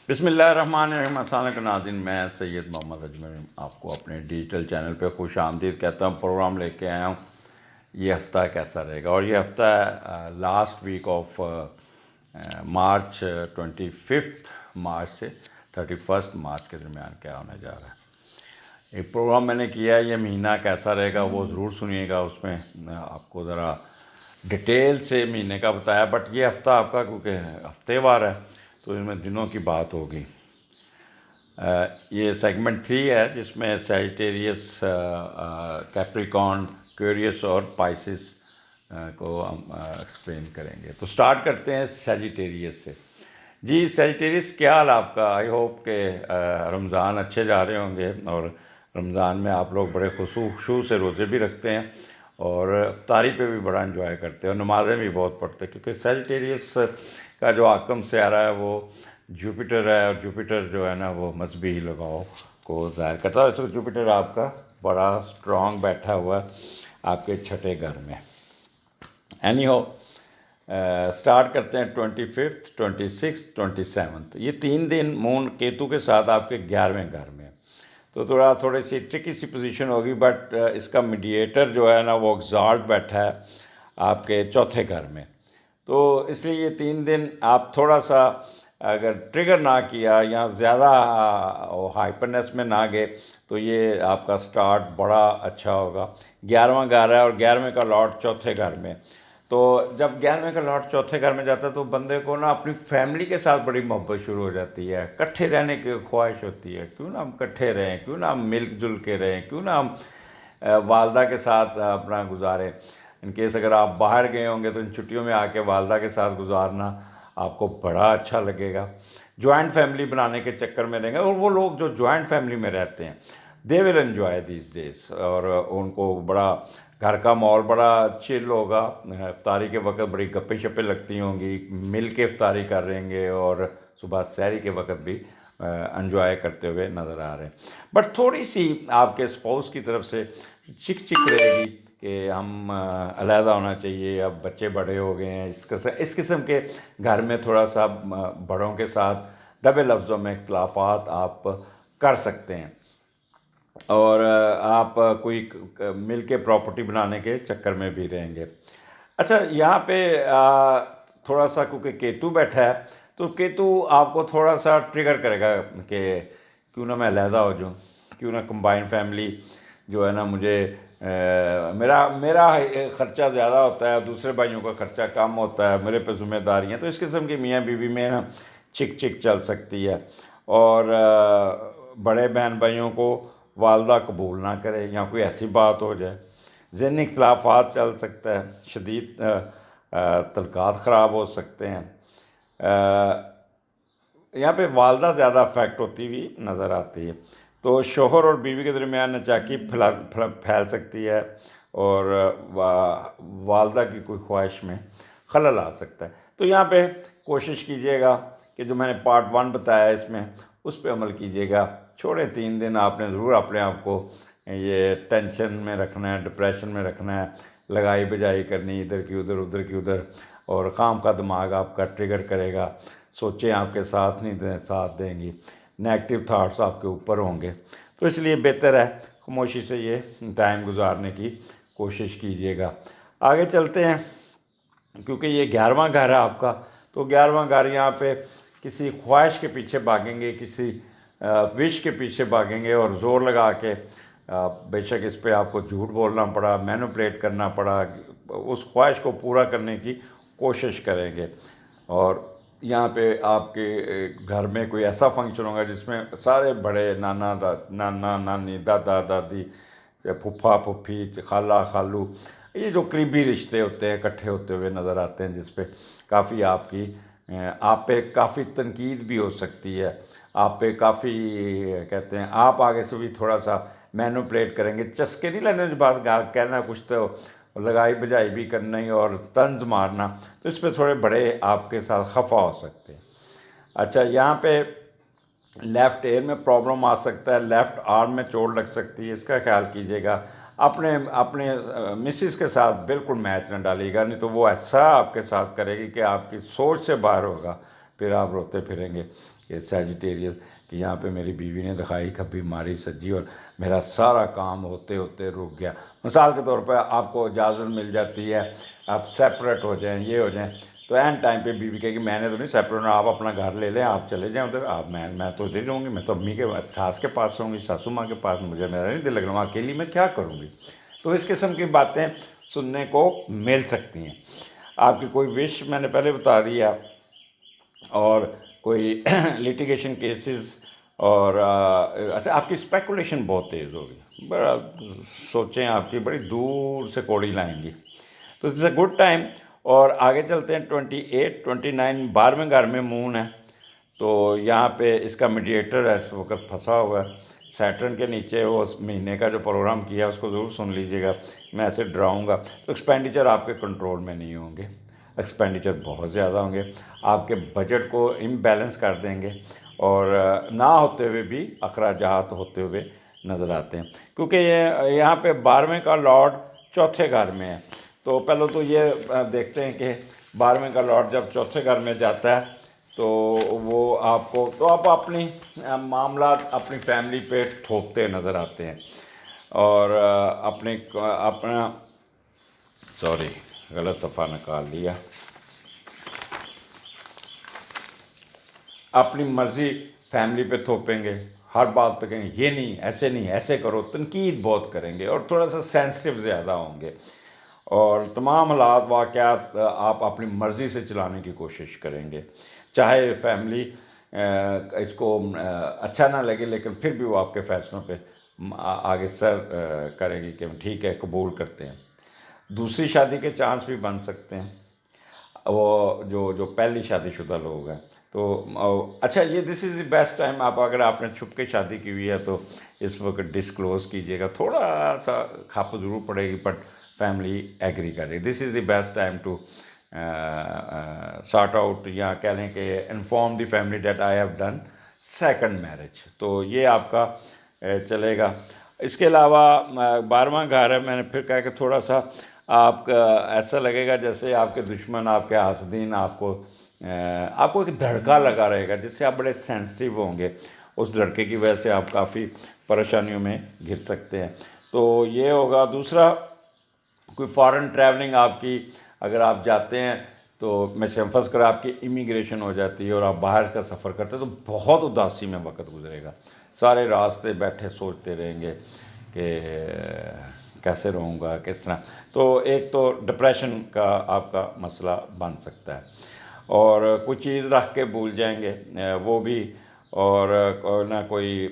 بسم اللہ الرحمن الرحیم۔ السلام علیکم ناظرین، میں سید محمد اجمل آپ کو اپنے ڈیجیٹل چینل پہ خوش آمدید کہتا ہوں۔ پروگرام لے کے آیا ہوں یہ ہفتہ کیسا رہے گا، اور یہ ہفتہ last week of March 25 March سے 31 مارچ کے درمیان کیا ہونے جا رہا ہے۔ ایک پروگرام میں نے کیا ہے، یہ مہینہ کیسا رہے گا وہ ضرور سنیے گا، اس میں آپ کو ذرا ڈیٹیل سے مہینے کا بتایا، بٹ یہ ہفتہ آپ کا کیونکہ ہفتے وار ہے تو اس میں دنوں کی بات ہوگی۔ یہ سیگمنٹ 3 ہے جس میں سیجیٹیریس، کیپریکارن، ایکویریس اور پائسس کو ہم ایکسپلین کریں گے۔ تو سٹارٹ کرتے ہیں سیجیٹیریس سے۔ جی سیجیٹیریس، کیا حال آپ کا؟ آئی ہوپ کہ رمضان اچھے جا رہے ہوں گے، اور رمضان میں آپ لوگ بڑے خشوع سے روزے بھی رکھتے ہیں اور افطاری پہ بھی بڑا انجوائے کرتے ہیں اور نمازیں بھی بہت پڑھتے ہیں، کیونکہ سیجیٹیریس کا جو حاکم سیارہ ہے وہ جوپیٹر ہے، اور جوپیٹر جو ہے نا وہ مذہبی لگاؤ کو ظاہر کرتا ہے۔ اس وقت جوپیٹر آپ کا بڑا اسٹرانگ بیٹھا ہوا ہے آپ کے چھٹے گھر میں۔ اینی ہو، اسٹارٹ کرتے ہیں 25، 26، 27۔ یہ 3 دن مون کیتو کے ساتھ آپ کے 11ویں گھر میں، تو تھوڑی سی ٹرکی سی پوزیشن ہوگی، بٹ اس کا میڈیٹر جو ہے نا وہ ایگزالٹ بیٹھا ہے آپ کے چوتھے گھر میں، تو اس لیے یہ 3 دن آپ تھوڑا سا اگر ٹریگر نہ کیا یا زیادہ ہائپرنس میں نہ گئے تو یہ آپ کا سٹارٹ بڑا اچھا ہوگا۔ 11واں گھر ہے اور 11ویں کا لاٹ چوتھے گھر میں، تو جب 11ویں کا لاٹ چوتھے گھر میں جاتا ہے تو بندے کو نا اپنی فیملی کے ساتھ بڑی محبت شروع ہو جاتی ہے، کٹھے رہنے کی خواہش ہوتی ہے، کیوں نہ ہم کٹھے رہیں، کیوں نہ ہم مل جل کے رہیں، کیوں نہ ہم والدہ کے ساتھ اپنا گزاریں۔ ان کیس اگر آپ باہر گئے ہوں گے تو ان چھٹیوں میں آ کے والدہ کے ساتھ گزارنا آپ کو بڑا اچھا لگے گا۔ جوائنٹ فیملی بنانے کے چکر میں رہیں گے، اور وہ لوگ جو جوائنٹ فیملی میں رہتے ہیں دے ول انجوائے دیز ڈیز، اور ان کو بڑا گھر کا ماحول بڑا چل ہوگا۔ افطاری کے وقت بڑی گپیں شپیں لگتی ہوں گی، مل کے افطاری کر رہیں گے، اور صبح سحری کے وقت بھی انجوائے کرتے ہوئے نظر آ رہے ہیں۔ بٹ تھوڑی سی آپ کے اسپاؤس کی طرف سے چک چک رہے گی کہ ہم علیحدہ ہونا چاہیے، اب بچے بڑے ہو گئے ہیں، اس قسم کے گھر میں تھوڑا سا بڑوں کے ساتھ دبے لفظوں میں اختلافات آپ کر سکتے ہیں، اور آپ کوئی مل کے پراپرٹی بنانے کے چکر میں بھی رہیں گے۔ اچھا، یہاں پہ تھوڑا سا کیونکہ کیتو بیٹھا ہے تو کیتو آپ کو تھوڑا سا ٹریگر کرے گا کہ کیوں نہ میں علیحدہ ہو جاؤں، کیوں نہ کمبائن فیملی جو ہے نا مجھے میرا خرچہ زیادہ ہوتا ہے، دوسرے بھائیوں کا خرچہ کم ہوتا ہے، میرے پہ ذمہ داریاں، تو اس قسم کی میاں بیوی میں نا چک چک چل سکتی ہے، اور بڑے بہن بھائیوں کو والدہ قبول نہ کرے یا کوئی ایسی بات ہو جائے، ذہنی اختلافات چل سکتا ہے، شدید تعلقات خراب ہو سکتے ہیں۔ یہاں پہ والدہ زیادہ افیکٹ ہوتی ہوئی نظر آتی ہے، تو شوہر اور بیوی کے درمیان ناچاکی پھیل سکتی ہے، اور والدہ کی کوئی خواہش میں خلل آ سکتا ہے۔ تو یہاں پہ کوشش کیجیے گا کہ جو میں نے پارٹ 1 بتایا اس میں اس پہ عمل کیجیے گا۔ چھوڑیں 3 دن آپ نے ضرور اپنے آپ کو یہ ٹینشن میں رکھنا ہے، ڈپریشن میں رکھنا ہے، لگائی بجائی کرنی ادھر کی ادھر ادھر کی ادھر، اور خام کا دماغ آپ کا ٹریگر کرے گا، سوچیں آپ کے ساتھ نہیں ساتھ دیں گی، نیگیٹو تھاٹس آپ کے اوپر ہوں گے، تو اس لیے بہتر ہے خاموشی سے یہ ٹائم گزارنے کی کوشش کیجیے گا۔ آگے چلتے ہیں، کیونکہ یہ 11واں گھر ہے آپ کا، تو 11واں گھر یہاں پہ کسی خواہش کے پیچھے بھاگیں گے، کسی وش کے پیچھے بھاگیں گے، اور زور لگا کے بے شک اس پہ آپ کو جھوٹ بولنا پڑا، مینوپلیٹ کرنا پڑا، اس خواہش کو پورا کرنے کی کوشش کریں گے۔ اور یہاں پہ آپ کے گھر میں کوئی ایسا فنکشن ہوگا جس میں سارے بڑے نانا نانی، دادا دادی، پھپھا پھپھی، خالہ خالو، یہ جو قریبی رشتے ہوتے ہیں اکٹھے ہوتے ہوئے نظر آتے ہیں، جس پہ کافی آپ پہ کافی تنقید بھی ہو سکتی ہے، آپ پہ کافی کہتے ہیں آپ آگے سے بھی تھوڑا سا مینوپلیٹ کریں گے، چسکے نہیں لینے بات کہنا کچھ تو لگائی بجائی بھی کرنا ہی اور طنز مارنا، تو اس پہ تھوڑے بڑے آپ کے ساتھ خفا ہو سکتے ہیں۔ اچھا، یہاں پہ لیفٹ ایئر میں پرابلم آ سکتا ہے، لیفٹ آرم میں چوٹ لگ سکتی ہے، اس کا خیال کیجیے گا۔ اپنے مسز کے ساتھ بالکل میچ نہ ڈالیے گا، نہیں تو وہ ایسا آپ کے ساتھ کرے گی کہ آپ کی سوچ سے باہر ہوگا، پھر آپ روتے پھریں گے۔ کہ سیجیٹیریس کہ یہاں پہ میری بیوی نے دکھائی کبھی ماری سجی اور میرا سارا کام ہوتے ہوتے رک گیا. مثال کے طور پہ آپ کو اجازت مل جاتی ہے آپ سیپریٹ ہو جائیں یہ ہو جائیں تو این ٹائم پہ بیوی کہے کہ میں نے تو نہیں سیپریٹ ہونا, آپ اپنا گھر لے لیں, آپ چلے جائیں ادھر, آپ میں تو ادھر رہوں گی, میں تو امی کے ساس کے پاس رہوں گی, ساسو ماں کے پاس, مجھے میرا نہیں دل لگ رہا, وہاں اکیلی میں کیا کروں گی. تو اس قسم کی باتیں سننے کو مل سکتی ہیں. آپ کی کوئی وش میں نے پہلے بتا دیا, اور کوئی لیٹیگیشن کیسز, اور اچھا آپ کی اسپیکولیشن بہت تیز ہوگی, بڑا سوچیں آپ کی بڑی دور سے کوڑی لائیں گی. تو اٹس اے گڈ ٹائم. اور آگے چلتے ہیں 28 29 12ویں گھر میں مون ہے, تو یہاں پہ اس کا میڈیٹر ہے اس وقت پھنسا ہوا ہے سیٹرن کے نیچے. وہ اس مہینے کا جو پروگرام کیا ہے اس کو ضرور سن لیجیے گا, میں ایسے ڈراؤں گا. تو ایکسپینڈیچر آپ کے کنٹرول میں نہیں ہوں گے, ایکسپینڈیچر بہت زیادہ ہوں گے, آپ کے بجٹ کو امبیلنس کر دیں گے, اور نہ ہوتے ہوئے بھی اخراجات ہوتے ہوئے نظر آتے ہیں. کیونکہ یہاں پہ 12ویں کا لارڈ چوتھے گھر میں ہے. تو پہلے تو یہ دیکھتے ہیں کہ 12ویں کا لارڈ جب چوتھے گھر میں جاتا ہے تو وہ آپ کو, تو آپ اپنی معاملات اپنی فیملی پہ تھوپتے نظر آتے ہیں, اور اپنا سوری غلط صفحہ نکال لیا, اپنی مرضی فیملی پہ تھوپیں گے, ہر بات پہ کہیں گے یہ نہیں ایسے کرو, تنقید بہت کریں گے, اور تھوڑا سا سینسٹیو زیادہ ہوں گے, اور تمام حالات واقعات آپ اپنی مرضی سے چلانے کی کوشش کریں گے, چاہے فیملی اس کو اچھا نہ لگے, لیکن پھر بھی وہ آپ کے فیصلوں پہ آگے سر کرے گی کہ ٹھیک ہے قبول کرتے ہیں. دوسری شادی کے چانس بھی بن سکتے ہیں, وہ جو پہلی شادی شدہ لوگ ہیں. تو اچھا یہ دس از دی بیسٹ ٹائم. اگر آپ نے چھپ کے شادی کی ہوئی ہے تو اس وقت ڈسکلوز کیجیے گا, تھوڑا سا کھاپ ضرور پڑے گی بٹ فیملی ایگری کر رہی. This is the best time to sort out, یا کہہ لیں کہ inform the family that I have done second marriage. تو یہ آپ کا چلے گا. اس کے علاوہ 12واں گھر ہے, میں نے پھر کہا کہ تھوڑا سا آپ کا ایسا لگے گا جیسے آپ کے دشمن, آپ کے حاسدین آپ کو ایک دھڑکا لگا رہے گا جس سے آپ بڑے سینسٹیو ہوں گے. اس دھڑکے کی وجہ سے آپ کافی پریشانیوں میں گر سکتے ہیں. تو یہ ہوگا. دوسرا, کوئی فارن ٹریولنگ آپ کی اگر آپ جاتے ہیں تو میں فرض کریں آپ کی امیگریشن ہو جاتی ہے اور آپ باہر کا سفر کرتے ہیں تو بہت اداسی میں وقت گزرے گا. سارے راستے بیٹھے سوچتے رہیں گے کہ کیسے رہوں گا, کس طرح. تو ایک تو ڈپریشن کا آپ کا مسئلہ بن سکتا ہے, اور کوئی چیز رکھ کے بھول جائیں گے وہ بھی, اور نہ کوئی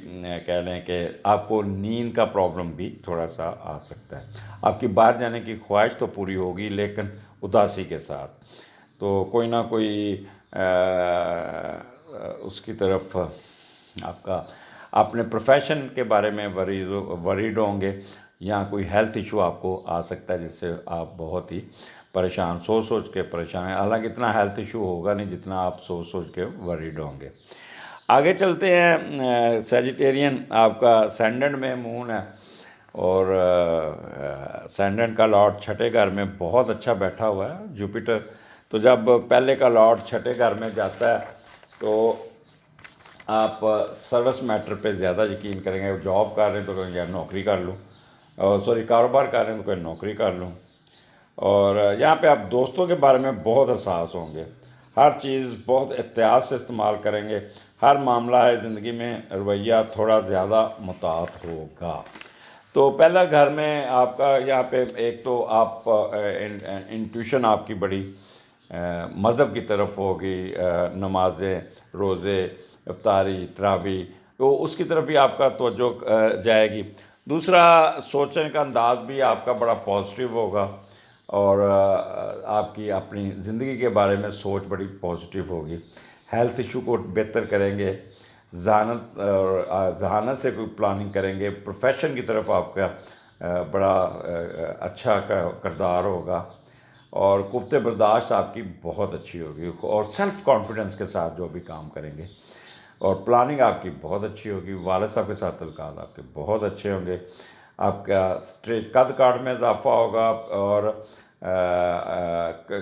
کہہ لیں کہ آپ کو نیند کا پرابلم بھی تھوڑا سا آ سکتا ہے. آپ کی باہر جانے کی خواہش تو پوری ہوگی لیکن اداسی کے ساتھ. تو کوئی نہ کوئی اس کی طرف آپ کا اپنے پروفیشن کے بارے میں وریڈ ہوں گے, یا کوئی ہیلتھ ایشو آپ کو آ سکتا ہے جس سے آپ بہت ہی پریشان, سوچ کے پریشان ہیں. حالانکہ اتنا ہیلتھ ایشو ہوگا نہیں جتنا آپ سوچ کے وریڈ ہوں گے. آگے چلتے ہیں. سیجیٹیرین آپ کا سینڈنڈ میں مون ہے, اور سینڈنڈ کا لارڈ چھٹے گھر میں بہت اچھا بیٹھا ہوا ہے, جوپیٹر. تو جب پہلے کا لارڈ چھٹے گھر میں جاتا ہے تو آپ سروس میٹر پہ زیادہ یقین کریں گے. جاب کر رہے ہیں تو کہیں یار نوکری کر لوں, اور کاروبار کر رہے ہیں تو کوئی نوکری کر لوں. اور یہاں پہ آپ دوستوں کے بارے میں بہت حساس ہوں گے, ہر چیز بہت احتیاط سے استعمال کریں گے. ہر معاملہ ہے زندگی میں رویہ تھوڑا زیادہ محتاط ہوگا. تو پہلا گھر میں آپ کا یہاں پہ ایک تو آپ انٹیوشن آپ کی بڑی مذہب کی طرف ہوگی, نمازیں, روزے, افطاری, تراویح, تو اس کی طرف بھی آپ کا توجہ جائے گی. دوسرا, سوچنے کا انداز بھی آپ کا بڑا پازیٹیو ہوگا, اور آپ کی اپنی زندگی کے بارے میں سوچ بڑی پازیٹیو ہوگی. ہیلتھ ایشو کو بہتر کریں گے, ذہانت سے کوئی پلاننگ کریں گے. پروفیشن کی طرف آپ کا بڑا اچھا کردار ہوگا, اور قوت برداشت آپ کی بہت اچھی ہوگی, اور سیلف کانفیڈنس کے ساتھ جو بھی کام کریں گے, اور پلاننگ آپ کی بہت اچھی ہوگی. والد صاحب کے ساتھ تعلقات آپ کے بہت اچھے ہوں گے. آپ کا قد کاٹ میں اضافہ ہوگا, اور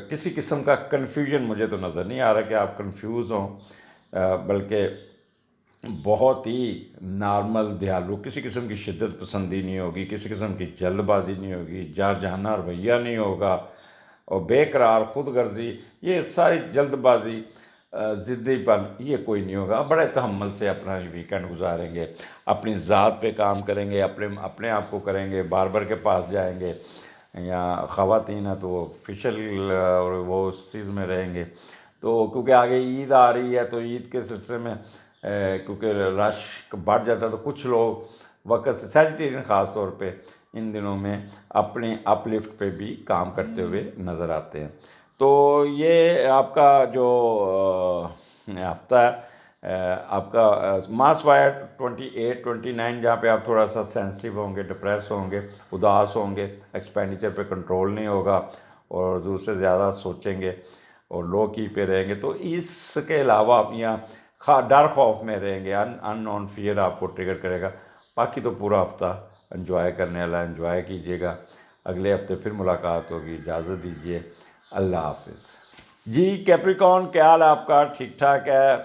کسی قسم کا کنفیوژن مجھے تو نظر نہیں آ رہا کہ آپ کنفیوز ہوں, بلکہ بہت ہی نارمل دیالو، کسی قسم کی شدت پسندی نہیں ہوگی، کسی قسم کی جلد بازی نہیں ہوگی، جار جہانا رویہ نہیں ہوگا، اور بے قرار خود غرضی، یہ ساری جلد بازی، ضدی پن، یہ کوئی نہیں ہوگا. بڑے تحمل سے اپنا ویکنڈ گزاریں گے، اپنی ذات پہ کام کریں گے، اپنے آپ کو کریں گے، باربر کے پاس جائیں گے، یا خواتین ہیں تو وہ فیشل اور وہ اس چیز میں رہیں گے. تو کیونکہ آگے عید آ رہی ہے، تو عید کے سلسلے میں کیونکہ رش بڑھ جاتا ہے، تو کچھ لوگ وقت سے سیجیٹیرین خاص طور پہ ان دنوں میں اپنے اپ لفٹ پہ بھی کام کرتے ہوئے نظر آتے ہیں. تو یہ آپ کا جو ہفتہ ہے، آپ کا ماس وائر 28 29، جہاں پہ آپ تھوڑا سا سینسٹیو ہوں گے، ڈپریس ہوں گے، اداس ہوں گے، ایکسپینڈیچر پہ کنٹرول نہیں ہوگا، اور دوسرے زیادہ سوچیں گے اور لو کی پہ رہیں گے. تو اس کے علاوہ آپ یہاں ڈر خوف میں رہیں گے، ان نون فیئر آپ کو ٹریگر کرے گا. باقی تو پورا ہفتہ انجوائے کرنے والا، انجوائے کیجیے گا. اگلے ہفتے پھر ملاقات ہوگی. اجازت دیجیے، اللہ حافظ. جی کیپریکون، کیا حال ہے آپ کا؟ ٹھیک ٹھاک ہے؟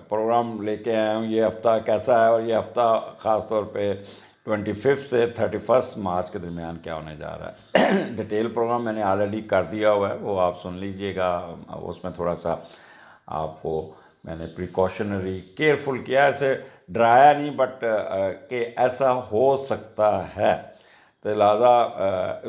پروگرام لے کے آیا ہوں. یہ ہفتہ کیسا ہے؟ اور یہ ہفتہ خاص طور پہ 25 سے 31 مارچ کے درمیان کیا ہونے جا رہا ہے؟ ڈیٹیل پروگرام میں نے آلریڈی کر دیا ہوا ہے، وہ آپ سن لیجئے گا. اس میں تھوڑا سا آپ کو میں نے پریکاشنری کیئرفل کیا، ایسے ڈرایا نہیں، بٹ کہ ایسا ہو سکتا ہے، تو لہٰذا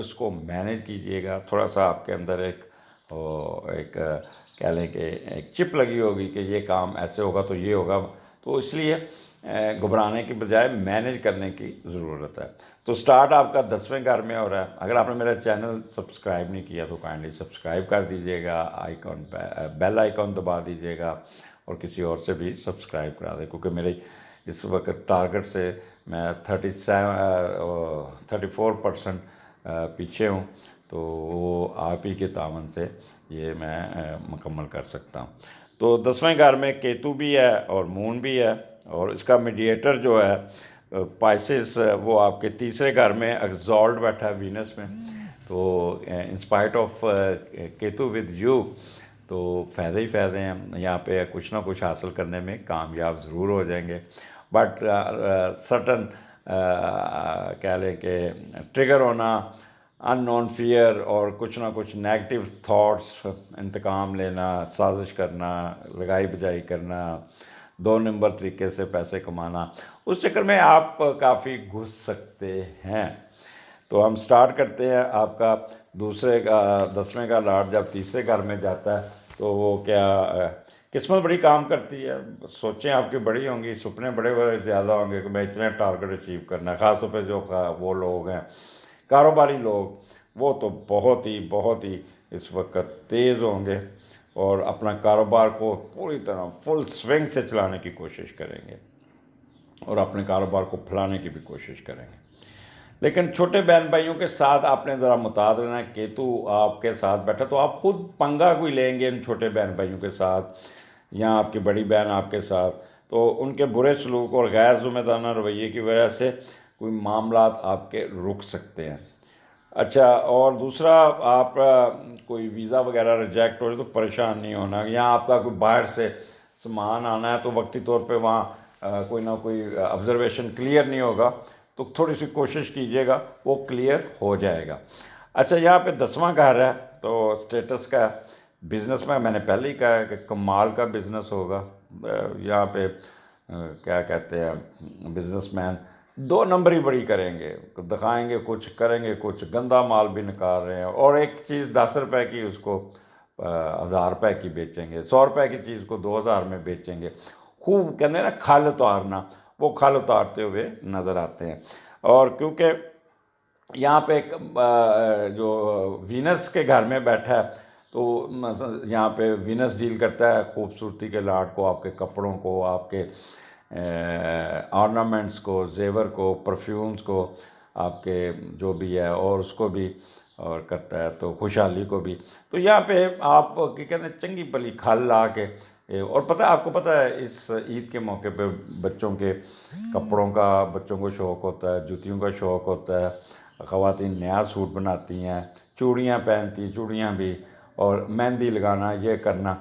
اس کو مینیج کیجئے گا. تھوڑا سا آپ کے اندر ایک کہہ لیں کہ ایک چپ لگی ہوگی کہ یہ کام ایسے ہوگا تو یہ ہوگا، تو اس لیے گھبرانے کی بجائے مینیج کرنے کی ضرورت ہے. تو سٹارٹ آپ کا 10ویں گھر میں ہو رہا ہے. اگر آپ نے میرا چینل سبسکرائب نہیں کیا تو کائنڈلی سبسکرائب کر دیجیے گا، بیل آئیکن دبا دیجیے گا، اور کسی اور سے بھی سبسکرائب کرا دیں، کیونکہ میرے اس وقت ٹارگٹ سے میں 34% پیچھے ہوں. تو وہ آپ ہی کے تعاون سے یہ میں مکمل کر سکتا ہوں. تو 10ویں گھر میں کیتو بھی ہے اور مون بھی ہے، اور اس کا میڈیٹر جو ہے پائسس، وہ آپ کے تیسرے گھر میں ایگزالٹ بیٹھا ہے وینس میں. تو انسپائٹ آف کیتو ود یو، تو فائدے ہی فائدے ہیں. یہاں پہ کچھ نہ کچھ حاصل کرنے میں کامیاب ضرور ہو جائیں گے، بٹ سرٹن کہہ لیں کہ ٹریگر ہونا، ان نون فیئر، اور کچھ نہ کچھ نیگیٹو تھاٹس، انتقام لینا، سازش کرنا، لگائی بجائی کرنا، 2 نمبر طریقے سے پیسے کمانا، اس چکر میں آپ کافی گھس سکتے ہیں. تو ہم سٹارٹ کرتے ہیں. آپ کا 10ویں کا لاٹ جب تیسرے گھر میں جاتا ہے تو وہ کیا قسمت بڑی کام کرتی ہے. سوچیں آپ کی بڑی ہوں گی، سپنے بڑے بڑے زیادہ ہوں گے کہ میں اتنے ٹارگٹ اچیو کرنا ہے. خاص طور پہ جو وہ لوگ ہیں کاروباری لوگ، وہ تو بہت ہی اس وقت تیز ہوں گے، اور اپنا کاروبار کو پوری طرح فل سوئنگ سے چلانے کی کوشش کریں گے، اور اپنے کاروبار کو پھیلانے کی بھی کوشش کریں گے. لیکن چھوٹے بہن بھائیوں کے ساتھ آپ نے ذرا محتاط رہنا ہے. کیتو آپ کے ساتھ بیٹھا تو آپ خود پنگا کوئی لیں گے ان چھوٹے بہن بھائیوں کے ساتھ، یا آپ کی بڑی بہن آپ کے ساتھ، تو ان کے برے سلوک اور غیر ذمہ دارانہ رویے کی وجہ سے کوئی معاملات آپ کے رک سکتے ہیں. اچھا، اور دوسرا، آپ کوئی ویزا وغیرہ ریجیکٹ ہو رہے تو پریشان نہیں ہونا. یہاں آپ کا کوئی باہر سے سامان آنا ہے تو وقتی طور پہ وہاں کوئی نہ کوئی آبزرویشن کلیئر نہیں ہوگا، تو تھوڑی سی کوشش کیجیے گا، وہ کلیئر ہو جائے گا. اچھا، یہاں پہ 10واں گھر ہے تو اسٹیٹس کا بزنس میں نے پہلے ہی کہا ہے کہ کمال کا بزنس ہوگا. یہاں پہ کیا کہتے ہیں، بزنس مین 2 نمبری بڑی کریں گے، دکھائیں گے کچھ، کریں گے کچھ، گندا مال بھی نکال رہے ہیں، اور ایک چیز 10 روپے کی اس کو 1000 روپے کی بیچیں گے، 100 روپے کی چیز کو 2000 میں بیچیں گے. خوب کہتے ہیں نا کھال اتارنا، وہ کھال اتارتے ہوئے نظر آتے ہیں. اور کیونکہ یہاں پہ ایک جو وینس کے گھر میں بیٹھا ہے، تو یہاں پہ وینس ڈیل کرتا ہے خوبصورتی کے لاٹ کو، آپ کے کپڑوں کو، آپ کے آرنامنٹس کو، زیور کو، پرفیومز کو، آپ کے جو بھی ہے، اور اس کو بھی اور کرتا ہے، تو خوشحالی کو بھی. تو یہاں پہ آپ کیا کہتے ہیں، چنگی بلی کھال لا کے، اور آپ کو پتہ ہے اس عید کے موقع پہ بچوں کے کپڑوں کا بچوں کو شوق ہوتا ہے، جوتیوں کا شوق ہوتا ہے، خواتین نیا سوٹ بناتی ہیں، چوڑیاں پہنتی ہیں، چوڑیاں بھی، اور مہندی لگانا، یہ کرنا.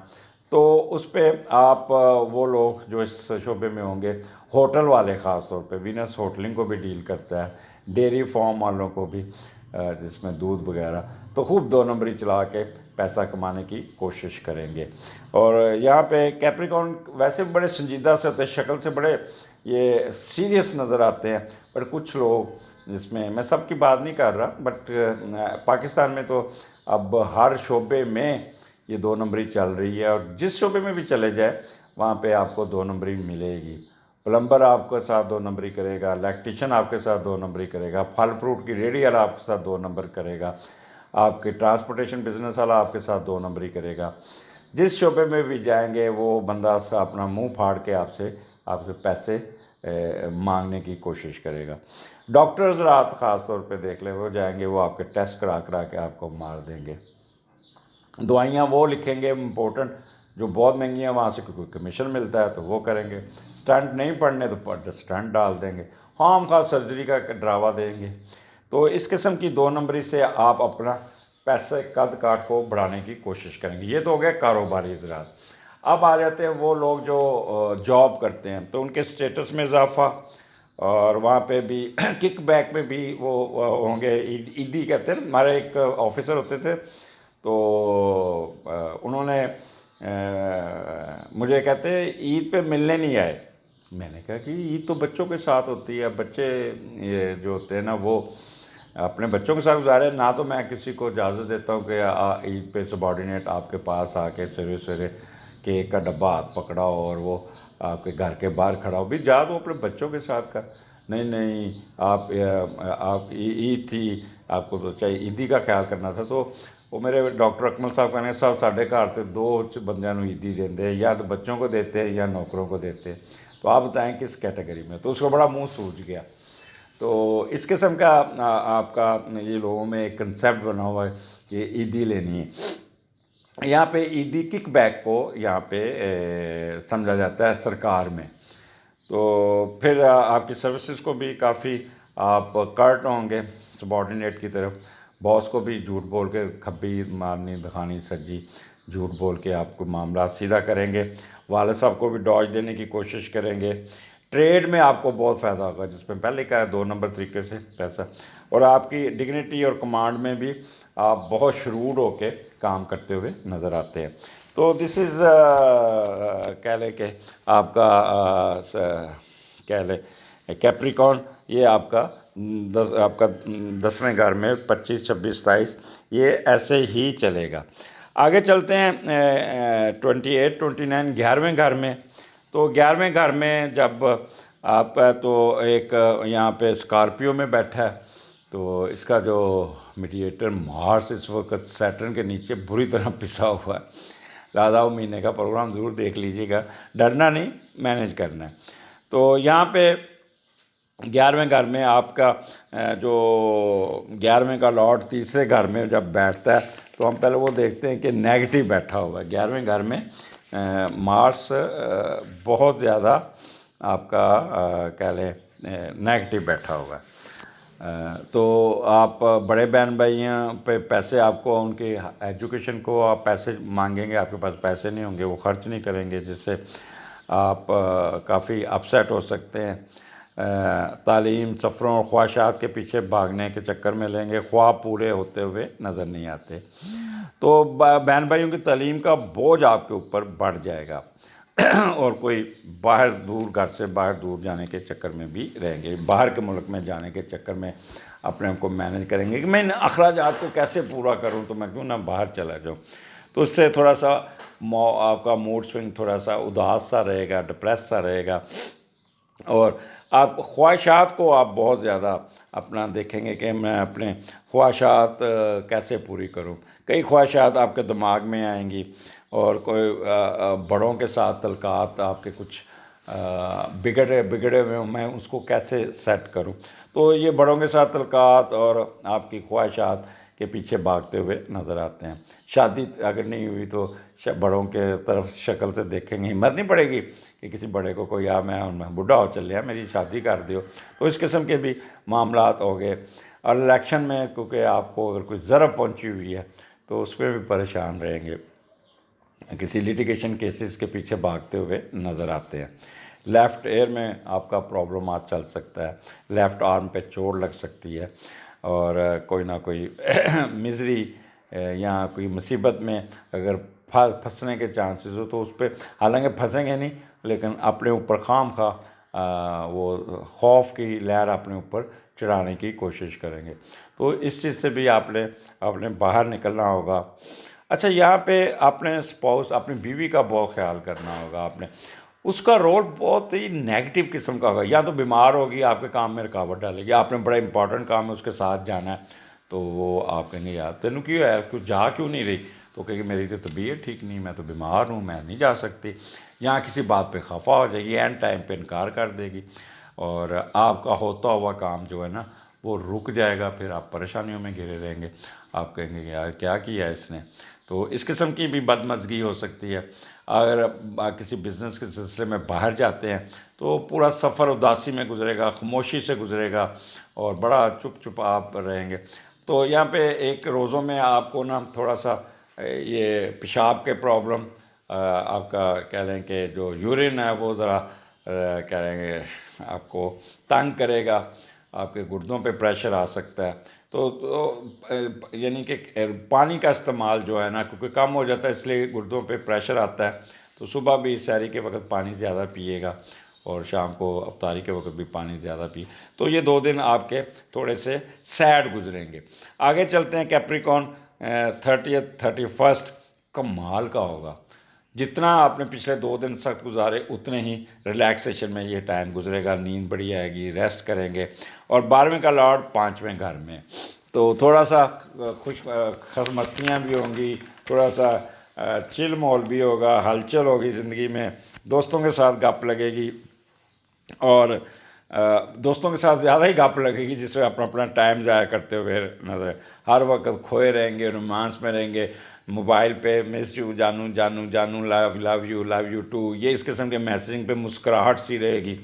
تو اس پہ آپ وہ لوگ جو اس شعبے میں ہوں گے، ہوٹل والے خاص طور پہ، وینس ہوٹلنگ کو بھی ڈیل کرتا ہے، ڈیری فارم والوں کو بھی، جس میں دودھ وغیرہ، تو خوب 2 نمبری چلا کے پیسہ کمانے کی کوشش کریں گے۔ اور یہاں پہ کیپریکارن ویسے بڑے سنجیدہ سے ہوتے ہیں، شکل سے بڑے یہ سیریس نظر آتے ہیں، پر کچھ لوگ، جس میں سب کی بات نہیں کر رہا، بٹ پاکستان میں تو اب ہر شعبے میں یہ 2 نمبری چل رہی ہے، اور جس شعبے میں بھی چلے جائے وہاں پہ آپ کو 2 نمبری ملے گی۔ پلمبر آپ کے ساتھ 2 نمبری کرے گا، الیکٹریشین آپ کے ساتھ 2 نمبری کرے گا، پھل فروٹ کی ریڑھی والا آپ کے ساتھ 2 نمبر کرے گا، آپ کے ٹرانسپورٹیشن بزنس والا آپ کے ساتھ 2 نمبری کرے گا۔ جس شعبے میں بھی جائیں گے وہ بندہ اپنا منہ پھاڑ کے آپ سے پیسے مانگنے کی کوشش کرے گا۔ ڈاکٹر حضرات خاص طور پہ دیکھ لیں، وہ جائیں گے، وہ آپ کے ٹیسٹ کرا کے آپ کو مار دیں گے۔ دوائیاں وہ لکھیں گے امپورٹنٹ، جو بہت مہنگی ہیں، وہاں سے کوئی کمیشن ملتا ہے تو وہ کریں گے۔ سٹنٹ نہیں پڑھنے تو سٹنٹ ڈال دیں گے، خام خواہ سرجری کا ڈراوا دیں گے۔ تو اس قسم کی 2 نمبری سے آپ اپنا پیسے قد کاٹ کو بڑھانے کی کوشش کریں گے۔ یہ تو ہو گیا کاروباری حضرات۔ اب آ جاتے ہیں وہ لوگ جو جاب کرتے ہیں، تو ان کے سٹیٹس میں اضافہ، اور وہاں پہ بھی کک بیک میں بھی وہ ہوں گے، عیدی کہتے ہیں۔ ہمارے ایک آفیسر ہوتے تھے، تو انہوں نے مجھے کہتے ہیں عید پہ ملنے نہیں آئے۔ میں نے کہا کہ عید تو بچوں کے ساتھ ہوتی ہے، بچے یہ جو ہوتے ہیں نا، وہ اپنے بچوں کے ساتھ گزارے۔ نہ تو میں کسی کو اجازت دیتا ہوں کہ عید پہ سبارڈینیٹ آپ کے پاس آ کے سویرے سویرے کیک کا ڈبہ ہاتھ پکڑا ہو اور وہ آپ کے گھر کے باہر کھڑا ہو، بھی جا تو اپنے بچوں کے ساتھ کا۔ نہیں، آپ عید تھی، آپ کو تو چاہیے عیدی کا خیال کرنا تھا۔ تو وہ میرے ڈاکٹر اکمل صاحب کہنے صاحب ساڈے گھر تے 2 بندیاں نوں عیدی دیندے، یا تو بچوں کو دیتے ہیں یا نوکروں کو دیتے ہیں، تو آپ بتائیں کس کیٹیگری میں؟ تو اس کو بڑا منہ سوج گیا۔ تو اس قسم کا آپ کا یہ لوگوں میں ایک کنسیپٹ بنا ہوا ہے کہ عیدی لینی ہے۔ یہاں پہ عیدی کک بیک کو یہاں پہ سمجھا جاتا ہے سرکار میں۔ تو پھر آپ کی سروسز کو بھی کافی آپ کرٹ ہوں گے سبارڈینیٹ کی طرف، باس کو بھی جھوٹ بول کے، کھبی مارنی دکھانی سجی، جھوٹ بول کے آپ کو معاملات سیدھا کریں گے۔ والد صاحب کو بھی ڈاج دینے کی کوشش کریں گے۔ ٹریڈ میں آپ کو بہت فائدہ ہوگا، جس میں پہلے کہا ہے 2 نمبر طریقے سے پیسہ، اور آپ کی ڈگنیٹی اور کمانڈ میں بھی آپ بہت شروڈ ہو کے کام کرتے ہوئے نظر آتے ہیں۔ تو دس از کہہ لیں کہ آپ کا کہہ لیں کیپریکارن، یہ آپ کا 10ویں گھر میں 25، 26، 27 یہ ایسے ہی چلے گا۔ آگے چلتے ہیں 28، 29 11ویں گھر میں۔ تو 11ویں گھر میں جب آپ کا تو ایک یہاں پہ اسکارپیو میں بیٹھا ہے، تو اس کا جو میڈیٹر مارس اس وقت سیٹرن کے نیچے بری طرح پسا ہوا ہے، لہٰذا وہ مہینے کا پروگرام ضرور دیکھ لیجیے گا، ڈرنا نہیں، مینیج کرنا ہے۔ تو یہاں پہ 11ویں گھر میں آپ کا جو 11ویں کا لارڈ 3رے گھر میں جب بیٹھتا ہے، تو ہم پہلے وہ دیکھتے ہیں کہ نیگیٹو بیٹھا ہوا ہے۔ 11ویں گھر میں مارس بہت زیادہ آپ کا کہہ لیں نیگیٹو بیٹھا ہوا ہے۔ تو آپ بڑے بہن بھائیوں پہ پیسے، آپ کو ان کے ایجوکیشن کو آپ پیسے مانگیں گے، آپ کے پاس پیسے نہیں ہوں گے، وہ خرچ نہیں کریں گے، جس سے آپ کافی اپسیٹ ہو سکتے ہیں۔ تعلیم، سفروں اور خواہشات کے پیچھے بھاگنے کے چکر میں لیں گے، خواب پورے ہوتے ہوئے نظر نہیں آتے۔ تو بہن بھائیوں کی تعلیم کا بوجھ آپ کے اوپر بڑھ جائے گا، اور کوئی باہر دور، گھر سے باہر دور جانے کے چکر میں بھی رہیں گے، باہر کے ملک میں جانے کے چکر میں اپنے آپ کو مینیج کریں گے کہ میں ان اخراجات کو کیسے پورا کروں، تو میں کیوں نہ باہر چلا جاؤں۔ تو اس سے تھوڑا سا آپ کا موڈ سوئنگ تھوڑا سا اداس سا رہے گا، ڈپریس سا رہے گا، اور آپ خواہشات کو آپ بہت زیادہ اپنا دیکھیں گے کہ میں اپنے خواہشات کیسے پوری کروں۔ کئی خواہشات آپ کے دماغ میں آئیں گی، اور کوئی بڑوں کے ساتھ تعلقات آپ کے کچھ بگڑے ہوئے ہوں، میں اس کو کیسے سیٹ کروں۔ تو یہ بڑوں کے ساتھ تعلقات اور آپ کی خواہشات کے پیچھے بھاگتے ہوئے نظر آتے ہیں۔ شادی اگر نہیں ہوئی تو بڑوں کے طرف شکل سے دیکھیں گے، ہمت نہیں پڑے گی کہ کسی بڑے کو کوئی میں بڈھا ہو چلے میری شادی کر دیو۔ تو اس قسم کے بھی معاملات ہو گئے۔ اور الیکشن میں کیونکہ آپ کو اگر کوئی ضرب پہنچی ہوئی ہے تو اس میں بھی پریشان رہیں گے۔ کسی لیٹیگیشن کیسز کے پیچھے بھاگتے ہوئے نظر آتے ہیں۔ لیفٹ ایئر میں آپ کا پرابلم آج چل سکتا ہے، لیفٹ آرم پہ چوٹ لگ سکتی ہے، اور کوئی نہ کوئی مزری یا کوئی مصیبت میں اگر پھنسنے کے چانسز ہو تو اس پہ، حالانکہ پھنسیں گے نہیں لیکن اپنے اوپر خام خواہ وہ خوف کی لہر اپنے اوپر چڑھانے کی کوشش کریں گے، تو اس چیز سے بھی آپ نے باہر نکلنا ہوگا۔ اچھا، یہاں پہ اپنے اسپاؤس، اپنی بیوی کا بہت خیال کرنا ہوگا آپ نے، اس کا رول بہت ہی نیگیٹو قسم کا ہوگا، یا تو بیمار ہوگی، آپ کے کام میں رکاوٹ ڈالے گی، آپ نے بڑا امپورٹنٹ کام ہے اس کے ساتھ جانا ہے، تو وہ آپ کہیں گے یار تینوں کیوں ہے، جا کیوں نہیں رہی، تو کہیں گے میری تو طبیعت ٹھیک نہیں، میں تو بیمار ہوں، میں نہیں جا سکتی، یا کسی بات پہ خفا ہو جائے گی، اینڈ ٹائم پہ انکار کر دے گی، اور آپ کا ہوتا ہوا کام جو ہے نا وہ رک جائے گا، پھر آپ پریشانیوں میں گھرے رہیں گے، آپ کہیں گے یار کیا کیا اس نے، تو اس قسم کی بھی بدمزگی ہو سکتی ہے۔ اگر کسی بزنس کے سلسلے میں باہر جاتے ہیں تو پورا سفر اداسی میں گزرے گا، خاموشی سے گزرے گا، اور بڑا چپ چپ آپ رہیں گے، تو یہاں پہ ایک روزوں میں آپ کو نا تھوڑا سا یہ پیشاب کے پرابلم، آپ کا کہہ لیں کہ جو یورین ہے وہ ذرا کہہ لیں گے آپ کو تنگ کرے گا، آپ کے گردوں پہ پریشر آ سکتا ہے، تو یعنی کہ پانی کا استعمال جو ہے نا کیونکہ کم ہو جاتا ہے اس لیے گردوں پہ پریشر آتا ہے، تو صبح بھی سحری کے وقت پانی زیادہ پیے گا، اور شام کو افطاری کے وقت بھی پانی زیادہ پیے، تو یہ 2 دن آپ کے تھوڑے سے سیڈ گزریں گے۔ آگے چلتے ہیں، کیپریکون 30th 31st کمال کا ہوگا، جتنا آپ نے پچھلے 2 دن سخت گزارے اتنے ہی ریلیکسیشن میں یہ ٹائم گزرے گا، نیند بڑی آئے گی، ریسٹ کریں گے، اور 12ویں کا لارڈ 5ویں گھر میں، تو تھوڑا سا خوش مستیاں بھی ہوں گی، تھوڑا سا چل مول بھی ہوگا، ہلچل ہوگی زندگی میں، دوستوں کے ساتھ گپ لگے گی، اور دوستوں کے ساتھ زیادہ ہی گپ لگے گی، جس میں اپنا ٹائم ضائع کرتے ہوئے نظر، ہر وقت کھوئے رہیں گے، رومانس میں رہیں گے، موبائل پہ مس یو جانو جانو جانو، لو یو ٹو، یہ اس قسم کے میسیجنگ پہ مسکراہٹ سی رہے گی،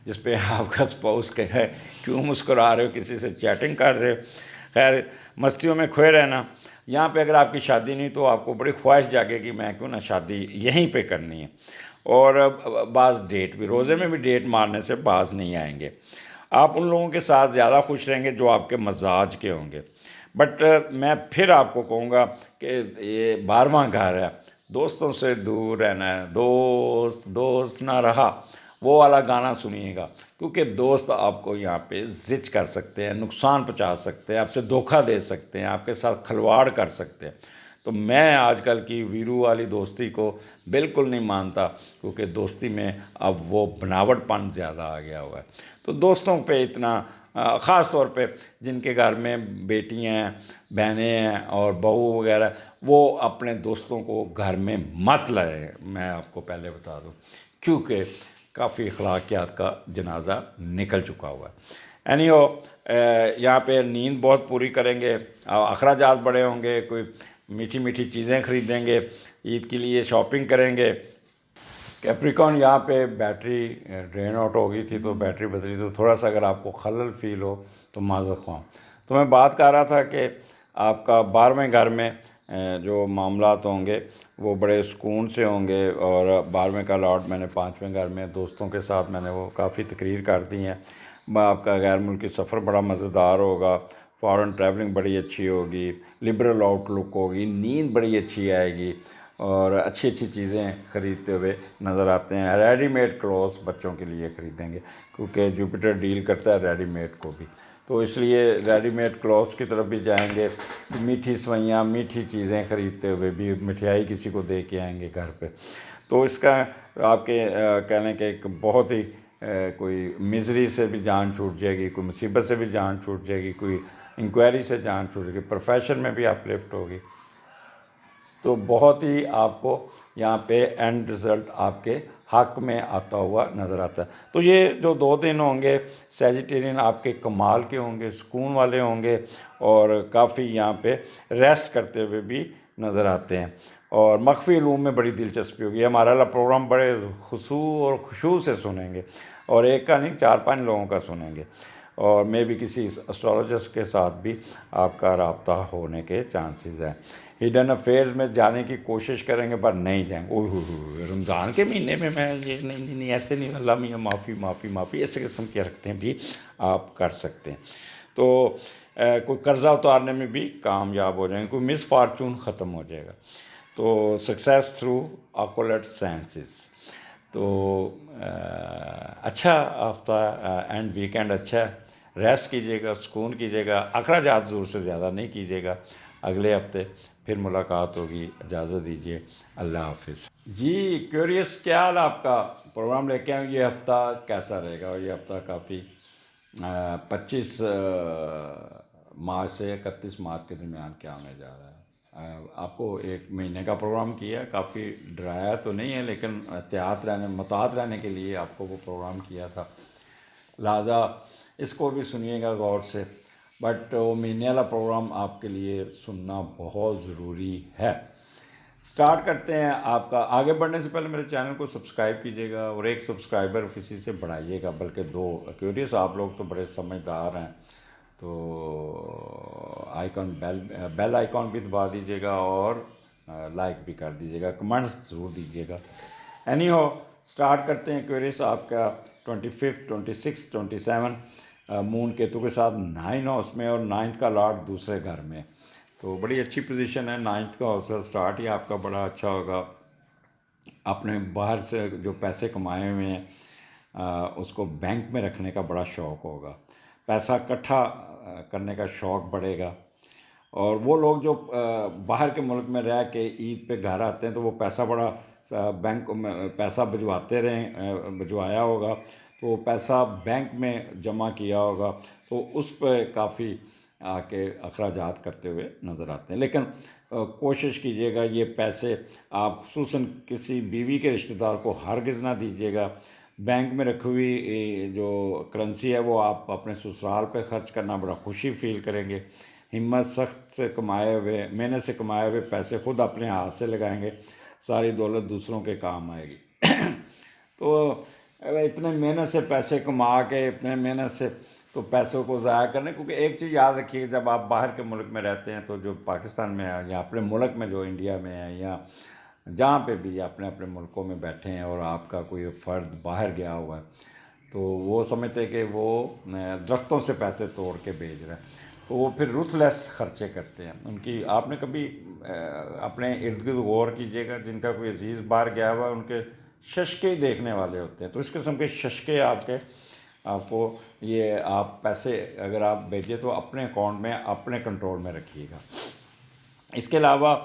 جس پہ آپ کا اسپاؤس کہے کیوں مسکرا رہے ہو، کسی سے چیٹنگ کر رہے ہو، خیر مستیوں میں کھوئے رہنا۔ یہاں پہ اگر آپ کی شادی نہیں تو آپ کو بڑی خواہش جاگے کہ میں کیوں نہ شادی یہیں پہ کرنی ہے، اور بعض ڈیٹ بھی، روزے میں بھی ڈیٹ مارنے سے باز نہیں آئیں گے، آپ ان لوگوں کے ساتھ زیادہ خوش رہیں گے جو آپ کے مزاج کے ہوں گے، بٹ میں پھر آپ کو کہوں گا کہ یہ 12واں گھر ہے، دوستوں سے دور رہنا ہے، دوست دوست نہ رہا وہ والا گانا سنیے گا، کیونکہ دوست آپ کو یہاں پہ زچ کر سکتے ہیں، نقصان پہنچا سکتے ہیں، آپ سے دھوکہ دے سکتے ہیں، آپ کے ساتھ کھلواڑ کر سکتے ہیں، تو میں آج کل کی ویرو والی دوستی کو بالکل نہیں مانتا، کیونکہ دوستی میں اب وہ بناوٹ پن زیادہ آ گیا ہوا ہے، تو دوستوں پہ اتنا خاص طور پہ جن کے گھر میں بیٹی ہیں، بہنیں ہیں اور بہو وغیرہ، وہ اپنے دوستوں کو گھر میں مت لائیں، میں آپ کو پہلے بتا دوں، کیونکہ کافی اخلاقیات کا جنازہ نکل چکا ہوا ہے۔ یہاں پہ نیند بہت پوری کریں گے، اخراجات بڑے ہوں گے، کوئی میٹھی میٹھی چیزیں خریدیں گے، عید کے لیے شاپنگ کریں گے۔ کیپریکون یہاں پہ بیٹری ڈرین آؤٹ ہو گئی تھی تو بیٹری بدلی، تو تھوڑا سا اگر آپ کو خلل فیل ہو تو معذرت خواہ، تو میں بات کر رہا تھا کہ آپ کا 12ویں گھر میں جو معاملات ہوں گے وہ بڑے سکون سے ہوں گے، اور 12ویں کا لاٹ میں نے 5ویں گھر میں دوستوں کے ساتھ میں نے وہ کافی تقریر کر دی ہیں، آپ کا غیر ملکی سفر بڑا مزیدار ہوگا، فارن ٹریولنگ بڑی اچھی ہوگی، لبرل آؤٹ لک ہوگی، نیند بڑی اچھی آئے گی، اور اچھی اچھی چیزیں خریدتے ہوئے نظر آتے ہیں، ریڈی میڈ کلوتھس بچوں کے لیے خریدیں گے، کیونکہ جوپیٹر ڈیل کرتا ہے ریڈی میڈ کو بھی، تو اس لیے ریڈی میڈ کلوتھس کی طرف بھی جائیں گے، میٹھی سوئیاں، میٹھی چیزیں خریدتے ہوئے بھی، مٹھائی کسی کو دے کے آئیں گے گھر پہ، تو اس کا آپ کے کہنے کہ ایک بہت ہی کوئی مزری سے بھی جان چھوٹ جائے گی، کوئی مصیبت سے بھی جان چھوٹ جائے گی، کوئی انکوائری سے جان چھوٹ جائے گی، پروفیشن میں بھی اپ لفٹ ہوگی، تو بہت ہی آپ کو یہاں پہ اینڈ رزلٹ آپ کے حق میں آتا ہوا نظر آتا ہے۔ تو یہ جو 2 دن ہوں گے سیجیٹیرین آپ کے کمال کے ہوں گے، سکون والے ہوں گے، اور کافی یہاں پہ ریسٹ کرتے ہوئے بھی نظر آتے ہیں، اور مخفی علوم میں بڑی دلچسپی ہوگی، ہمارا والا پروگرام بڑے خشوع اور خشوع سے سنیں گے، اور ایک کا نہیں 4-5 لوگوں کا سنیں گے، اور میں بھی کسی اسٹرالوجسٹ کے ساتھ بھی آپ کا رابطہ ہونے کے چانسز ہیں. ہڈن افیئرز میں جانے کی کوشش کریں گے پر نہیں جائیں گے. رمضان کے مہینے میں یہ نہیں ایسے نہیں, اللہ میاں معافی ایسے قسم کے رکھتے ہیں بھی آپ کر سکتے ہیں. تو کوئی قرضہ اتارنے میں بھی کامیاب ہو جائیں گے, کوئی مس فارچون ختم ہو جائے گا. تو سکسیس تھرو آکولیٹ سائنسز. تو اچھا ہفتہ اینڈ ویکینڈ اچھا ریسٹ کیجیے گا, سکون کیجیے گا, اخراجات زور سے زیادہ نہیں کیجیے گا. اگلے ہفتے پھر ملاقات ہوگی, اجازت دیجیے, اللہ حافظ. جی کیوریس, کیا حال آپ کا؟ پروگرام لے کے آؤں, یہ ہفتہ کیسا رہے گا؟ یہ ہفتہ کافی 25 مارچ سے 31 مارچ کے درمیان کیا ہونے جا رہا ہے. آپ کو ایک مہینے کا پروگرام کیا, کافی ڈرایا تو نہیں ہے لیکن محتاط رہنے کے لیے آپ کو وہ پروگرام کیا تھا, لہٰذا اس کو بھی سنیے گا غور سے. بٹ وہ مہینے والا پروگرام آپ کے لیے سننا بہت ضروری ہے. سٹارٹ کرتے ہیں. آپ کا آگے بڑھنے سے پہلے میرے چینل کو سبسکرائب کیجیے گا, اور ایک سبسکرائبر کسی سے بڑھائیے گا, بلکہ 2. کیوریس آپ لوگ تو بڑے سمجھدار ہیں, تو بیل آئیکن بھی دبا دیجیے گا, اور لائک بھی کر دیجیے گا, کمنٹس ضرور دیجیے گا. اینی ہو سٹارٹ کرتے ہیں. کیوریس آپ کا 25 26 27 مون کیتو کے ساتھ 9 ہاؤس میں, اور 9th کا لاٹ دوسرے گھر میں. تو بڑی اچھی پوزیشن ہے. 9th کا ہاؤس کا سٹارٹ ہی آپ کا بڑا اچھا ہوگا. اپنے باہر سے جو پیسے کمائے ہوئے ہیں اس کو بینک میں رکھنے کا بڑا شوق ہوگا. پیسہ اکٹھا کرنے کا شوق بڑھے گا. اور وہ لوگ جو باہر کے ملک میں رہ کے عید پہ گھر آتے ہیں, تو وہ پیسہ بڑا بینک میں پیسہ بھجوایا ہوگا, تو وہ پیسہ بینک میں جمع کیا ہوگا, تو اس پہ کافی آ کے اخراجات کرتے ہوئے نظر آتے ہیں. لیکن کوشش کیجیے گا یہ پیسے آپ خصوصاً کسی بیوی کے رشتہ دار کو ہرگز نہ دیجیے گا. بینک میں رکھی ہوئی جو کرنسی ہے وہ آپ اپنے سسرال پہ خرچ کرنا بڑا خوشی فیل کریں گے. ہمت سخت سے کمائے ہوئے, محنت سے کمائے ہوئے پیسے خود اپنے ہاتھ سے لگائیں گے, ساری دولت دوسروں کے کام آئے گی. تو اتنے محنت سے پیسے کما کے, اتنے محنت سے تو پیسوں کو ضائع کرنے, کیونکہ ایک چیز یاد رکھیے, جب آپ باہر کے ملک میں رہتے ہیں, تو جو پاکستان میں ہے یا اپنے ملک میں جو انڈیا میں ہے یا جہاں پہ بھی اپنے اپنے ملکوں میں بیٹھے ہیں, اور آپ کا کوئی فرد باہر گیا ہوا ہے, تو وہ سمجھتے کہ وہ درختوں سے پیسے توڑ کے بھیج رہے ہیں, تو وہ پھر رتھ لیس خرچے کرتے ہیں. ان کی آپ نے کبھی اپنے ارد گرد غور کیجیے گا, جن کا کوئی عزیز باہر گیا ہوا ہے, ان کے ششکے دیکھنے والے ہوتے ہیں. تو اس قسم کے ششکے آپ کو یہ آپ پیسے اگر آپ بھیجیں تو اپنے اکاؤنٹ میں اپنے کنٹرول میں رکھیے گا. اس کے علاوہ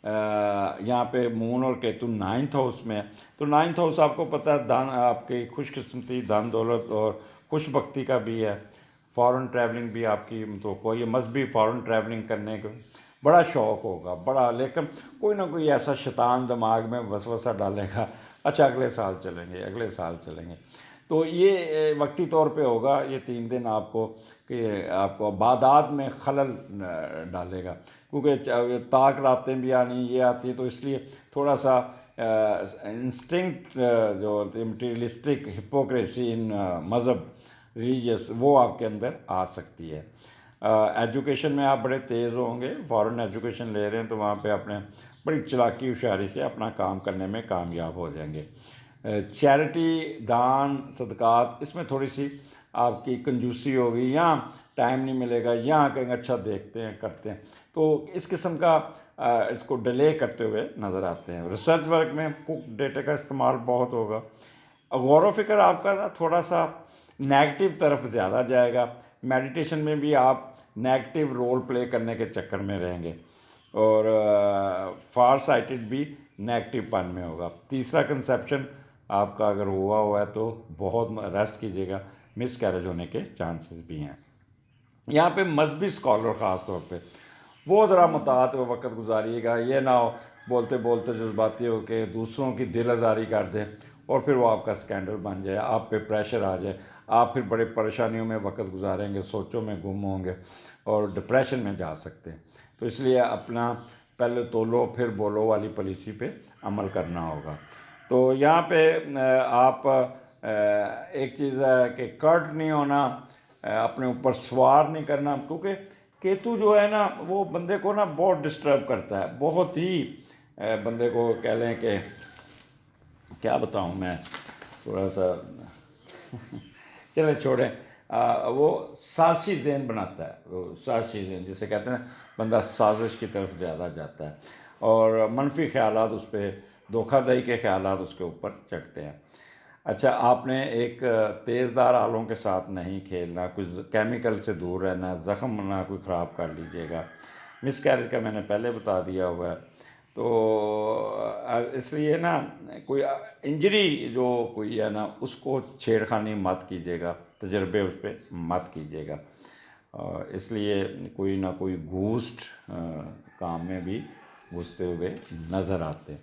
یہاں پہ مون اور کیتو 9th ہاؤس میں ہے, تو 9th ہاؤس آپ کو پتہ ہے آپ کی خوش قسمتی, دھن دولت اور خوش بختی کا بھی ہے. فارن ٹریولنگ بھی آپ کی تو کوئی مذہبی فارن ٹریولنگ کرنے کا بڑا شوق ہوگا بڑا, لیکن کوئی نہ کوئی ایسا شیطان دماغ میں وسوسہ ڈالے گا, اچھا اگلے سال چلیں گے. تو یہ وقتی طور پہ ہوگا, یہ 3 دن آپ کو کہ آپ کو عبادات میں خلل ڈالے گا, کیونکہ طاق راتیں بھی آنی یہ آتی ہیں, تو اس لیے تھوڑا سا انسٹنکٹ جو مٹیریلسٹک ہپوکریسی ان مذہب ریلیجس وہ آپ کے اندر آ سکتی ہے. ایجوکیشن میں آپ بڑے تیز ہوں گے, فارن ایجوکیشن لے رہے ہیں تو وہاں پہ اپنے بڑی چلاکی ہوشیاری سے اپنا کام کرنے میں کامیاب ہو جائیں گے. چیریٹی, دان, صدقات, اس میں تھوڑی سی آپ کی کنجوسی ہوگی, یہاں ٹائم نہیں ملے گا, یہاں کہیں اچھا دیکھتے ہیں کرتے ہیں, تو اس قسم کا اس کو ڈیلے کرتے ہوئے نظر آتے ہیں. ریسرچ ورک میں کوک ڈیٹا کا استعمال بہت ہوگا. غور و فکر آپ کا نا تھوڑا سا نیگیٹو طرف زیادہ جائے گا. میڈیٹیشن میں بھی آپ نیگیٹو رول پلے کرنے کے چکر میں رہیں گے, اور فار سائٹڈ بھی نیگیٹو پن میں ہوگا. تیسرا کنسیپشن آپ کا اگر ہوا ہے تو بہت ریسٹ کیجیے گا, مس کیریج ہونے کے چانسز بھی ہیں. یہاں پہ مذہبی اسکالر خاص طور پہ وہ ذرا مطاعت و وقت گزاریے گا, یہ نہ ہو بولتے بولتے جذباتی ہو کے دوسروں کی دل آزاری کر دیں اور پھر وہ آپ کا اسکینڈل بن جائے, آپ پہ پریشر آ جائے, آپ پھر بڑے پریشانیوں میں وقت گزاریں گے, سوچوں میں گم ہوں گے اور ڈپریشن میں جا سکتے ہیں. تو اس لیے اپنا پہلے تولو پھر بولو والی پالیسی پہ عمل کرنا ہوگا. تو یہاں پہ آپ ایک چیز ہے کہ کرٹ نہیں ہونا, اپنے اوپر سوار نہیں کرنا، کیونکہ کیتو جو ہے نا وہ بندے کو نا بہت ڈسٹرب کرتا ہے، بہت ہی بندے کو کہہ لیں کہ کیا بتاؤں میں، تھوڑا سا چلے چھوڑیں، وہ سازشی ذہن بناتا ہے، وہ سازشی ذہن جسے کہتے ہیں بندہ سازش کی طرف زیادہ جاتا ہے، اور منفی خیالات اس پہ، دھوکہ دہی کے خیالات اس کے اوپر چڑھتے ہیں۔ اچھا، آپ نے ایک تیز دار آلوں کے ساتھ نہیں کھیلنا، کچھ کیمیکل سے دور رہنا، زخم نہ کوئی خراب کر لیجیے گا۔ مس کیریج کا میں نے پہلے بتا دیا ہوا ہے، تو اس لیے نا کوئی انجری جو کوئی ہے نا اس کو چھیڑ خانی مت کیجیے گا، تجربے اس پہ مت کیجیے گا، اس لیے کوئی نہ کوئی گھوسٹ کام میں بھی گھستے ہوئے نظر آتے ہیں۔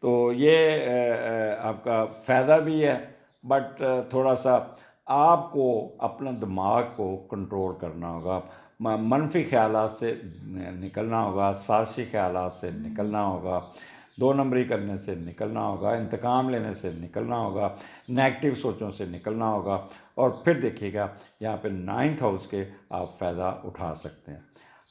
تو یہ آپ کا فائدہ بھی ہے، بٹ تھوڑا سا آپ کو اپنا دماغ کو کنٹرول کرنا ہوگا، منفی خیالات سے نکلنا ہوگا، سازشی خیالات سے نکلنا ہوگا، دو نمبری کرنے سے نکلنا ہوگا، انتقام لینے سے نکلنا ہوگا، نیگٹیو سوچوں سے نکلنا ہوگا، اور پھر دیکھیے گا یہاں پہ 9th ہاؤس کے آپ فائدہ اٹھا سکتے ہیں۔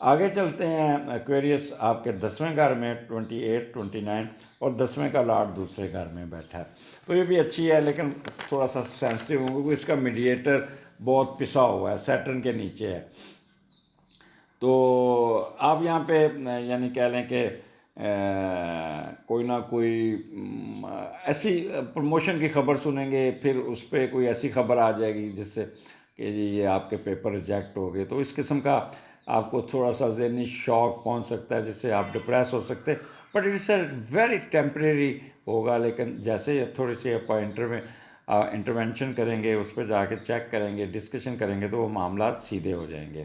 آگے چلتے ہیں، ایکویریس آپ کے 10ویں گھر میں 28 29 اور 10ویں کا لاٹ دوسرے گھر میں بیٹھا ہے، تو یہ بھی اچھی ہے، لیکن تھوڑا سا سینسٹیو ہوں کیونکہ اس کا میڈیٹر بہت پسا ہوا ہے، سیٹرن کے نیچے ہے، تو آپ یہاں پہ یعنی کہہ لیں کہ کوئی نہ کوئی ایسی پروموشن کی خبر سنیں گے، پھر اس پہ کوئی ایسی خبر آ جائے گی جس سے کہ جی یہ آپ کے پیپر ریجیکٹ ہو گئے، تو اس قسم کا آپ کو تھوڑا سا ذہنی شوق پہنچ سکتا ہے جس سے آپ ڈپریس ہو سکتے، but it's a very temporary ہوگا، لیکن جیسے ہی اب تھوڑی سی آپ انٹروینشن کریں گے، اس پہ جا کے چیک کریں گے، ڈسکشن کریں گے، تو وہ معاملات سیدھے ہو جائیں گے،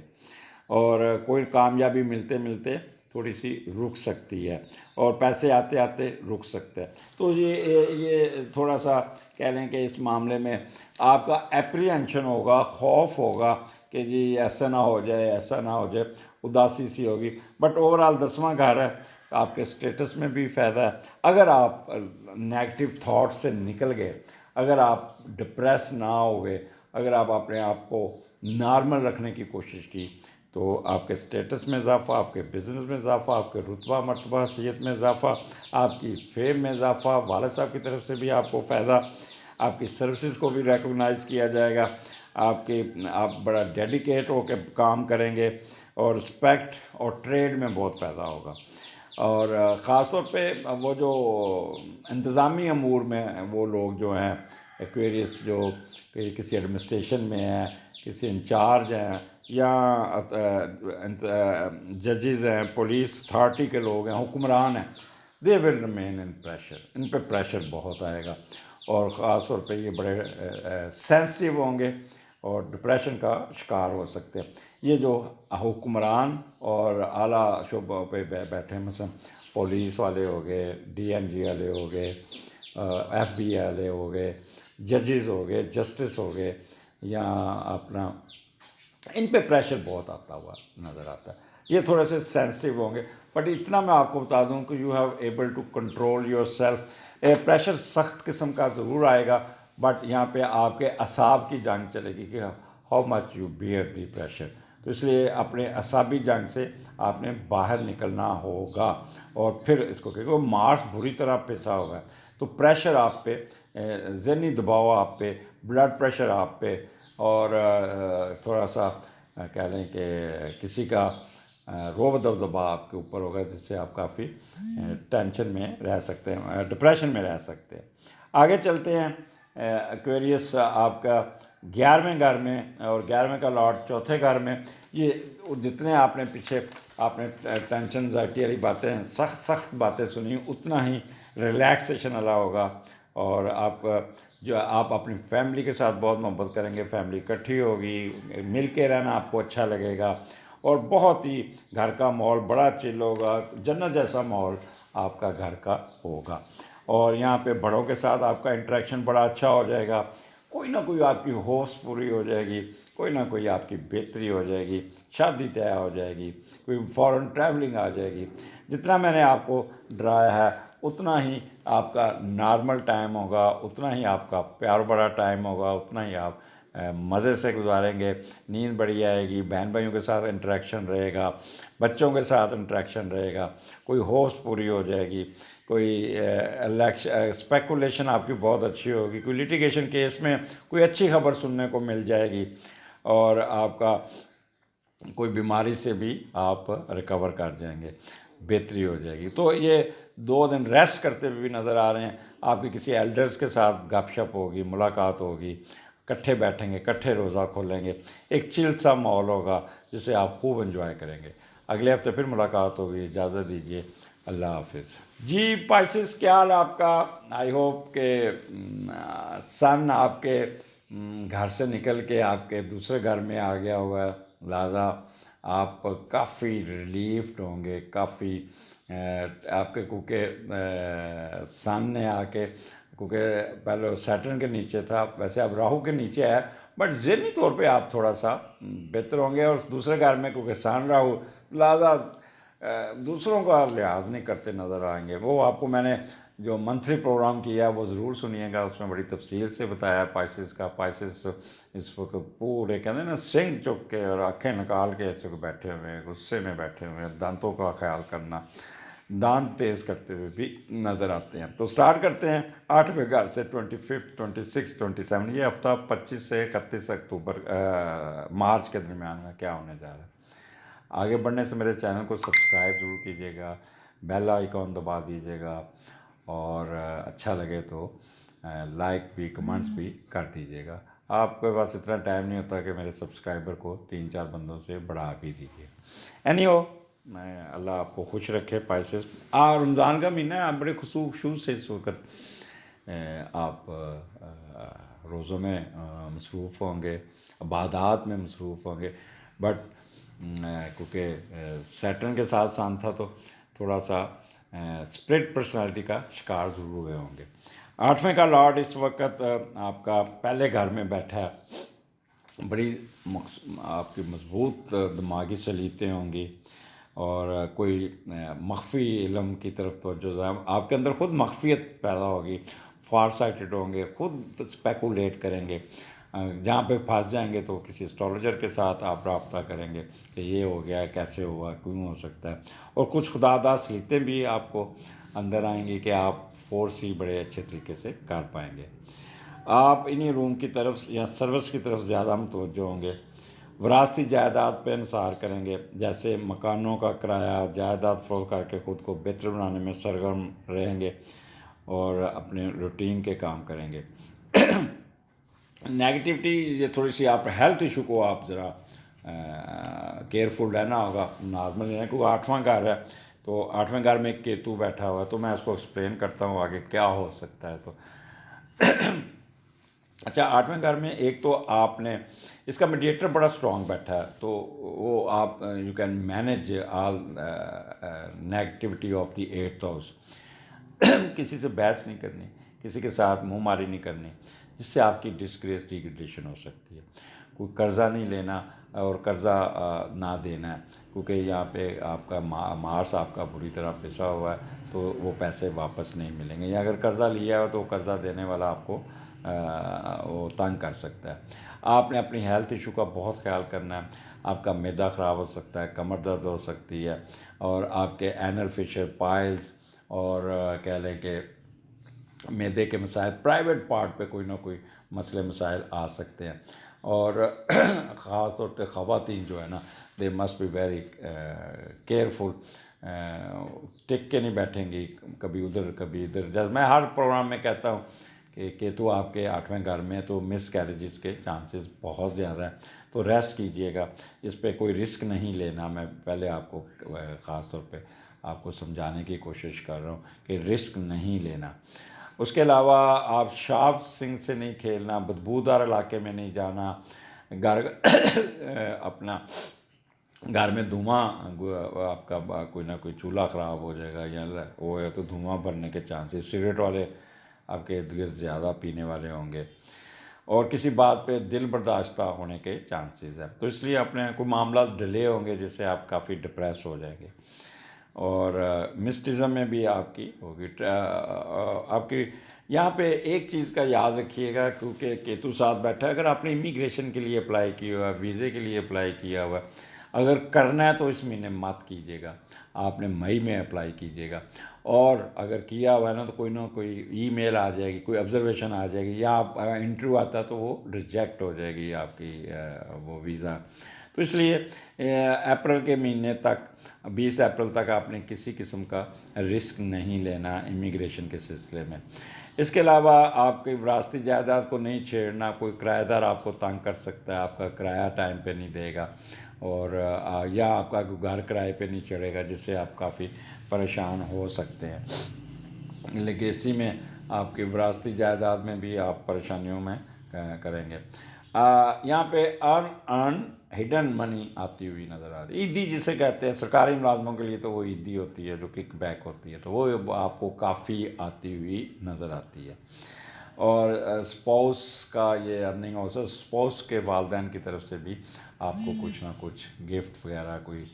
اور کوئی کامیابی ملتے ملتے تھوڑی سی رک سکتی ہے، اور پیسے آتے آتے رک سکتے ہیں، تو یہ تھوڑا سا کہہ لیں کہ اس معاملے میں آپ کا اپریہنشن ہوگا، خوف ہوگا کہ جی ایسا نہ ہو جائے، ایسا نہ ہو جائے، اداسی سی ہوگی، بٹ اوور آل 10واں گھر ہے، آپ کے اسٹیٹس میں بھی فائدہ ہے، اگر آپ نیگیٹو تھاٹ سے نکل گئے، اگر آپ ڈپریس نہ ہوئے، اگر آپ اپنے آپ کو نارمل رکھنے کی کوشش کی، تو آپ کے اسٹیٹس میں اضافہ، آپ کے بزنس میں اضافہ، آپ کے رتبہ مرتبہ حیثیت میں اضافہ، آپ کی فیم میں اضافہ، والد صاحب کی طرف سے بھی آپ کو فائدہ، آپ کی سروسز کو بھی ریکگنائز کیا جائے گا، آپ بڑا ڈیڈیکیٹ ہو کے کام کریں گے، اور رسپیکٹ اور ٹریڈ میں بہت فائدہ ہوگا، اور خاص طور پہ وہ جو انتظامی امور میں وہ لوگ جو ہیں ایکویریس، جو کسی ایڈمنسٹریشن میں ہیں، کسی انچارج ہیں، یا ججز ہیں، پولیس اتھارٹی کے لوگ ہیں، حکمران ہیں، دے ول ریمین ان پریشر، ان پہ پریشر بہت آئے گا، اور خاص طور پہ یہ بڑے سینسٹیو ہوں گے اور ڈپریشن کا شکار ہو سکتے ہیں۔ یہ جو حکمران اور اعلیٰ شعبوں پہ بیٹھے ہیں، مثلا پولیس والے ہو گئے، ڈی ایم جی والے ہو گئے، ایف بی والے ہو گئے، ججز ہو گئے، جسٹس ہو گئے، یا اپنا ان پہ پریشر بہت آتا ہوا نظر آتا ہے، یہ تھوڑے سے سینسٹیو ہوں گے، بٹ اتنا میں آپ کو بتا دوں کہ you have able to control yourself, pressure سخت قسم کا ضرور آئے گا، بٹ یہاں پہ آپ کے اعصاب کی جنگ چلے گی کہ how much you bear the pressure, تو اس لیے اپنے اعصابی جنگ سے آپ نے باہر نکلنا ہوگا، اور پھر اس کو کہ وہ مارس بری طرح پسا ہوگا ہے، تو پریشر آپ پہ، ذہنی دباؤ آپ پہ، بلڈ پریشر آپ پہ، اور تھوڑا سا کہہ لیں کہ کسی کا روب دبدبا آپ کے اوپر ہوگا، جس سے آپ کافی ٹینشن میں رہ سکتے ہیں، ڈپریشن میں رہ سکتے ہیں۔ آگے چلتے ہیں، ایکویریس آپ کا 11ویں گھر میں، اور 11ویں کا لاٹ چوتھے گھر میں، یہ جتنے آپ نے پیچھے آپ نے ٹینشن انزائٹی والی باتیں، سخت باتیں سنی، اتنا ہی ریلیکسیشن والا ہوگا، اور آپ اپنی فیملی کے ساتھ بہت محبت کریں گے، فیملی اکٹھی ہوگی، مل کے رہنا آپ کو اچھا لگے گا، اور بہت ہی گھر کا ماحول بڑا چل ہوگا، جنت جیسا ماحول آپ کا گھر کا ہوگا، اور یہاں پہ بڑوں کے ساتھ آپ کا انٹریکشن بڑا اچھا ہو جائے گا، کوئی نہ کوئی آپ کی ہوش پوری ہو جائے گی، کوئی نہ کوئی آپ کی بہتری ہو جائے گی، شادی طے ہو جائے گی، کوئی فورن ٹریولنگ آ جائے گی، جتنا میں نے آپ کو ڈرایا ہے اتنا ہی آپ کا نارمل ٹائم ہوگا، اتنا ہی آپ کا پیار بڑا ٹائم ہوگا، اتنا ہی آپ مزے سے گزاریں گے، نیند بڑی آئے گی، بہن بھائیوں کے ساتھ انٹریکشن رہے گا، بچوں کے ساتھ انٹریکشن رہے گا، کوئی ہوسٹ پوری ہو جائے گی، کوئی اسپیکولیشن آپ کی بہت اچھی ہوگی، کوئی لیٹیگیشن کیس میں کوئی اچھی خبر سننے کو مل جائے گی، اور آپ کا کوئی بیماری سے بھی آپ ریکور کر جائیں گے، بہتری ہو جائے گی۔ تو یہ 2 دن ریسٹ کرتے ہوئے بھی نظر آ رہے ہیں، آپ کی کسی ایلڈرز کے ساتھ گپ شپ ہوگی، ملاقات ہوگی، کٹھے بیٹھیں گے، کٹھے روزہ کھولیں گے، ایک چل سا ماحول ہوگا جسے آپ خوب انجوائے کریں گے۔ اگلے ہفتے پھر ملاقات ہوگی، اجازت دیجیے، اللہ حافظ۔ جی پائسس، کیا حال آپ کا؟ آئی ہوپ کہ سن آپ کے گھر سے نکل کے آپ کے دوسرے گھر میں آ گیا ہوا ہے، لہٰذا آپ کافی ریلیفڈ ہوں گے، کافی آپ کے، کیونکہ سن نے آ کے، کیونکہ پہلے سیٹرن کے نیچے تھا، ویسے اب راہو کے نیچے ہے، بٹ ذہنی طور پہ آپ تھوڑا سا بہتر ہوں گے، اور دوسرے گھر میں کیونکہ سن راہو، لہٰذا دوسروں کا لحاظ نہیں کرتے نظر آئیں گے۔ وہ آپ کو میں نے جو منتھلی پروگرام کیا ہے وہ ضرور سنیے گا، اس میں بڑی تفصیل سے بتایا پائسس کا۔ پائسس اس وقت پورے کہتے ہیں نا سنگ چک کے اور آنکھیں نکال کے ایسے بیٹھے ہوئے ہیں، غصے میں بیٹھے ہوئے ہیں، دانتوں کا خیال کرنا، دانت تیز کرتے ہوئے بھی نظر آتے ہیں۔ تو سٹارٹ کرتے ہیں 8ویں گھر سے، 25، 26، 27، یہ ہفتہ 25 سے 31 اکتوبر مارچ کے درمیان میں کیا ہونے جا رہا ہے۔ آگے بڑھنے سے میرے چینل کو سبسکرائب ضرور کیجیے گا، بیل آئیکن دبا دیجیے گا، اور اچھا لگے تو لائک بھی، کمنٹس بھی کر دیجیے گا۔ آپ کے پاس اتنا ٹائم نہیں ہوتا کہ میرے سبسکرائبر کو 3-4 بندوں سے بڑھا بھی دیجیے۔ اینی ہو، اللہ آپ کو خوش رکھے پائسس۔ رمضان کا مہینہ ہے، آپ بڑے خصوص سے اس وقت آپ روزوں میں مصروف ہوں گے، عبادات میں مصروف ہوں گے، بٹ کیونکہ سیٹرن کے ساتھ سان تھا تو تھوڑا سا اسپرٹ پرسنالٹی کا شکار ضرور ہوئے ہوں گے۔ 8ویں کا لارڈ اس وقت آپ کا پہلے گھر میں بیٹھا ہے، بڑی آپ کی مضبوط دماغی صلاحیتیں ہوں گی، اور کوئی مخفی علم کی طرف توجہ، آپ کے اندر خود مخفیت پیدا ہوگی، فار سائٹڈ ہوں گے، خود اسپیکولیٹ کریں گے، جہاں پہ پھنس جائیں گے تو کسی اسٹرالوجر کے ساتھ آپ رابطہ کریں گے کہ یہ ہو گیا، کیسے ہوا، کیوں ہو سکتا ہے، اور کچھ خداداد صلاحیتیں بھی آپ کو اندر آئیں گی کہ آپ فورس ہی بڑے اچھے طریقے سے کر پائیں گے۔ آپ انہی روم کی طرف یا سروس کی طرف زیادہ متوجہ ہوں گے، وراثتی جائیداد پہ انحصار کریں گے، جیسے مکانوں کا کرایہ، جائیداد فروخت کر کے خود کو بہتر بنانے میں سرگرم رہیں گے، اور اپنے روٹین کے کام کریں گے۔ نیگیٹیوٹی یہ تھوڑی سی، آپ ہیلتھ ایشو کو آپ ذرا کیئرفل رہنا ہوگا، نارمل لینا، کیونکہ 8واں گھر ہے، تو 8ویں گھر میں کیتو بیٹھا ہوا ہے، تو میں اس کو ایکسپلین کرتا ہوں آگے کیا ہو سکتا ہے۔ تو اچھا، 8ویں گھر میں ایک تو آپ نے، اس کا میڈیٹر بڑا اسٹرانگ بیٹھا ہے، تو وہ آپ you can manage all negativity of the 8th house. کسی سے بحث نہیں کرنی، کسی کے ساتھ منہ ماری نہیں کرنی، جس سے آپ کی ڈسگریس، ڈیگریڈیشن ہو سکتی ہے۔ کوئی قرضہ نہیں لینا اور قرضہ نہ دینا ہے، کیونکہ یہاں پہ آپ کا مارس آپ کا بری طرح پسا ہوا ہے، تو وہ پیسے واپس نہیں ملیں گے، یا اگر قرضہ لیا ہے تو قرضہ دینے والا آپ کو وہ تنگ کر سکتا ہے۔ آپ نے اپنی ہیلتھ ایشو کا بہت خیال کرنا ہے، آپ کا معدہ خراب ہو سکتا ہے، کمر درد ہو سکتی ہے، اور آپ کے اینل فشر، پائلز، اور کہہ لیں کہ معدے کے مسائل، پرائیویٹ پارٹ پہ کوئی نہ کوئی مسئلے مسائل آ سکتے ہیں، اور خاص طور پہ خواتین جو ہے نا، they must be very careful, ٹک کے نہیں بیٹھیں گی، کبھی ادھر کبھی ادھر۔ جیسے میں ہر پروگرام میں کہتا ہوں کہ کیتو آپ کے 8ویں گھر میں، تو مس کیریجز کے چانسز بہت زیادہ ہیں، تو ریسٹ کیجئے گا، اس پہ کوئی رسک نہیں لینا۔ میں پہلے آپ کو خاص طور پہ آپ کو سمجھانے کی کوشش کر رہا ہوں کہ رسک نہیں لینا۔ اس کے علاوہ آپ شارپ سنگ سے نہیں کھیلنا، بدبودار علاقے میں نہیں جانا، گھر اپنا گھر میں دھواں، آپ کا کوئی نہ کوئی چولہا خراب ہو جائے گا، یا وہ ہے تو دھواں بھرنے کے چانسز، سگریٹ والے آپ کے ارد گرد زیادہ پینے والے ہوں گے، اور کسی بات پہ دل برداشتہ ہونے کے چانسز ہیں، تو اس لیے اپنے کوئی معاملات ڈیلے ہوں گے جس سے آپ کافی ڈپریس ہو جائیں گے، اور مسٹزم میں بھی آپ کی ہوگی، آپ کی یہاں پہ ایک چیز کا یاد رکھیے گا، کیونکہ کیتو ساتھ بیٹھا ہے، اگر آپ نے امیگریشن کے لیے اپلائی کیا ہوا ہے، ویزے کے لیے اپلائی کیا ہوا ہے، اگر کرنا ہے تو اس مہینے مت کیجیے گا، آپ نے مئی میں اپلائی کیجیے گا، اور اگر کیا ہوا ہے نا تو کوئی نہ کوئی ای میل آ جائے گی، کوئی آبزرویشن آ جائے گی، یا آپ انٹرویو آتا ہے تو وہ ریجیکٹ ہو جائے گی آپ کی وہ ویزا. تو اس لیے اپریل کے مہینے تک، 20 اپریل تک آپ نے کسی قسم کا رسک نہیں لینا امیگریشن کے سلسلے میں. اس کے علاوہ آپ کی وراثتی جائیداد کو نہیں چھیڑنا. کوئی کرایہ دار آپ کو تنگ کر سکتا ہے، آپ کا کرایہ ٹائم پہ نہیں دے گا، اور یا آپ کا گھر کرائے پہ نہیں چڑھے گا، جس سے آپ کافی پریشان ہو سکتے ہیں. لیگیسی میں آپ کی وراثتی جائیداد میں بھی آپ پریشانیوں میں کریں گے. یہاں پہ ارن ہڈن منی آتی ہوئی نظر آ رہی ہے. عیدی جسے کہتے ہیں سرکاری ملازموں کے لیے، تو وہ عیدی ہوتی ہے جو کک بیک ہوتی ہے، تو وہ آپ کو کافی آتی ہوئی نظر آتی ہے. اور اسپاؤس کا یہ ارننگ ہوتا ہے، اسپاؤس کے والدین کی طرف سے بھی آپ کو کچھ نہ کچھ گفٹ وغیرہ، کوئی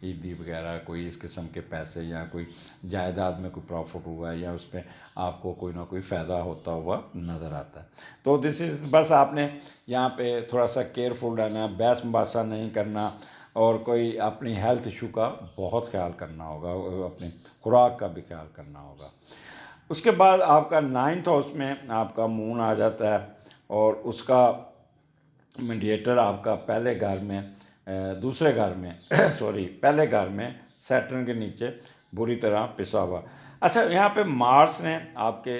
عیدی وغیرہ، کوئی اس قسم کے پیسے، یا کوئی جائیداد میں کوئی پروفٹ ہوا ہے، یا اس میں آپ کو کوئی نہ کوئی فائدہ ہوتا ہوا نظر آتا ہے. تو دس از بس آپ نے یہاں پہ تھوڑا سا کیئرفل رہنا، بحث مباحثہ نہیں کرنا، اور کوئی اپنی ہیلتھ ایشو کا بہت خیال کرنا ہوگا، اپنی خوراک کا بھی خیال کرنا ہوگا. اس کے بعد آپ کا 9th ہاؤس میں آپ کا مون آ جاتا ہے، اور اس کا میڈیٹر آپ کا پہلے گھر میں، دوسرے گھر میں پہلے گھر میں سیٹرن کے نیچے بری طرح پسا ہوا. اچھا، یہاں پہ مارس نے آپ کے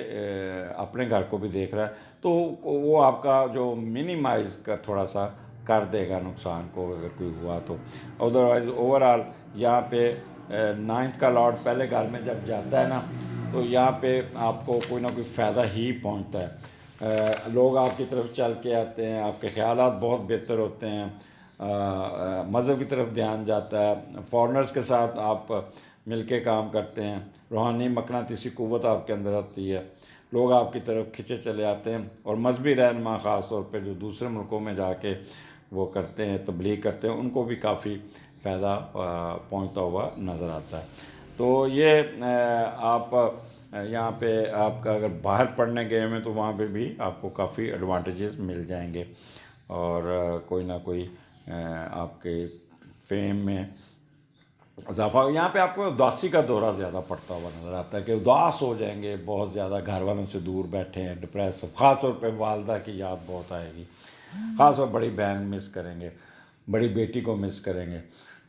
اپنے گھر کو بھی دیکھ رہا ہے، تو وہ آپ کا جو منیمائز کا تھوڑا سا کر دے گا نقصان کو، اگر کوئی ہوا تو. ادروائز اوور آل یہاں پہ 9th کا لارڈ پہلے گھر میں جب جاتا ہے نا، تو یہاں پہ آپ کو کوئی نہ کوئی فائدہ ہی پہنچتا ہے. لوگ آپ کی طرف چل کے آتے ہیں، آپ کے خیالات بہت بہتر ہوتے ہیں، مذہب کی طرف دھیان جاتا ہے، فارنرز کے ساتھ آپ مل کے کام کرتے ہیں، روحانی مقناطیسی قوت آپ کے اندر آتی ہے، لوگ آپ کی طرف کھنچے چلے آتے ہیں. اور مذہبی رہنما خاص طور پہ جو دوسرے ملکوں میں جا کے وہ کرتے ہیں، تبلیغ کرتے ہیں، ان کو بھی کافی فائدہ پہنچتا ہوا نظر آتا ہے. تو یہ آپ یہاں پہ آپ کا اگر باہر پڑھنے گئے ہیں تو وہاں پہ بھی آپ کو کافی ایڈوانٹیجز مل جائیں گے، اور کوئی نہ کوئی آپ کے فیم میں اضافہ. یہاں پہ آپ کو اداسی کا دورہ زیادہ پڑتا ہوا نظر آتا ہے، کہ اداس ہو جائیں گے بہت زیادہ، گھر والوں سے دور بیٹھے ہیں، ڈپریس، خاص طور پہ والدہ کی یاد بہت آئے گی، خاص طور بڑی بہن مس کریں گے، بڑی بیٹی کو مس کریں گے،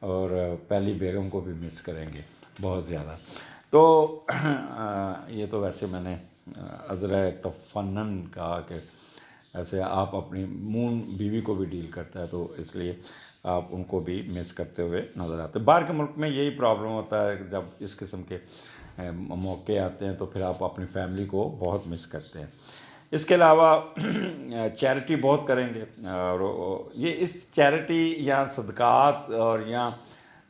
اور پہلی بیگم کو بھی مس کریں گے بہت زیادہ. تو یہ تو ویسے میں نے عذرا تفنن کہا کہ ایسے آپ اپنی مون بیوی کو بھی ڈیل کرتا ہے، تو اس لیے آپ ان کو بھی مس کرتے ہوئے نظر آتے ہیں. باہر کے ملک میں یہی پرابلم ہوتا ہے، جب اس قسم کے موقع آتے ہیں تو پھر آپ اپنی فیملی کو بہت مس کرتے ہیں. اس کے علاوہ چیریٹی بہت کریں گے، اور یہ اس چیریٹی یا صدقات اور یا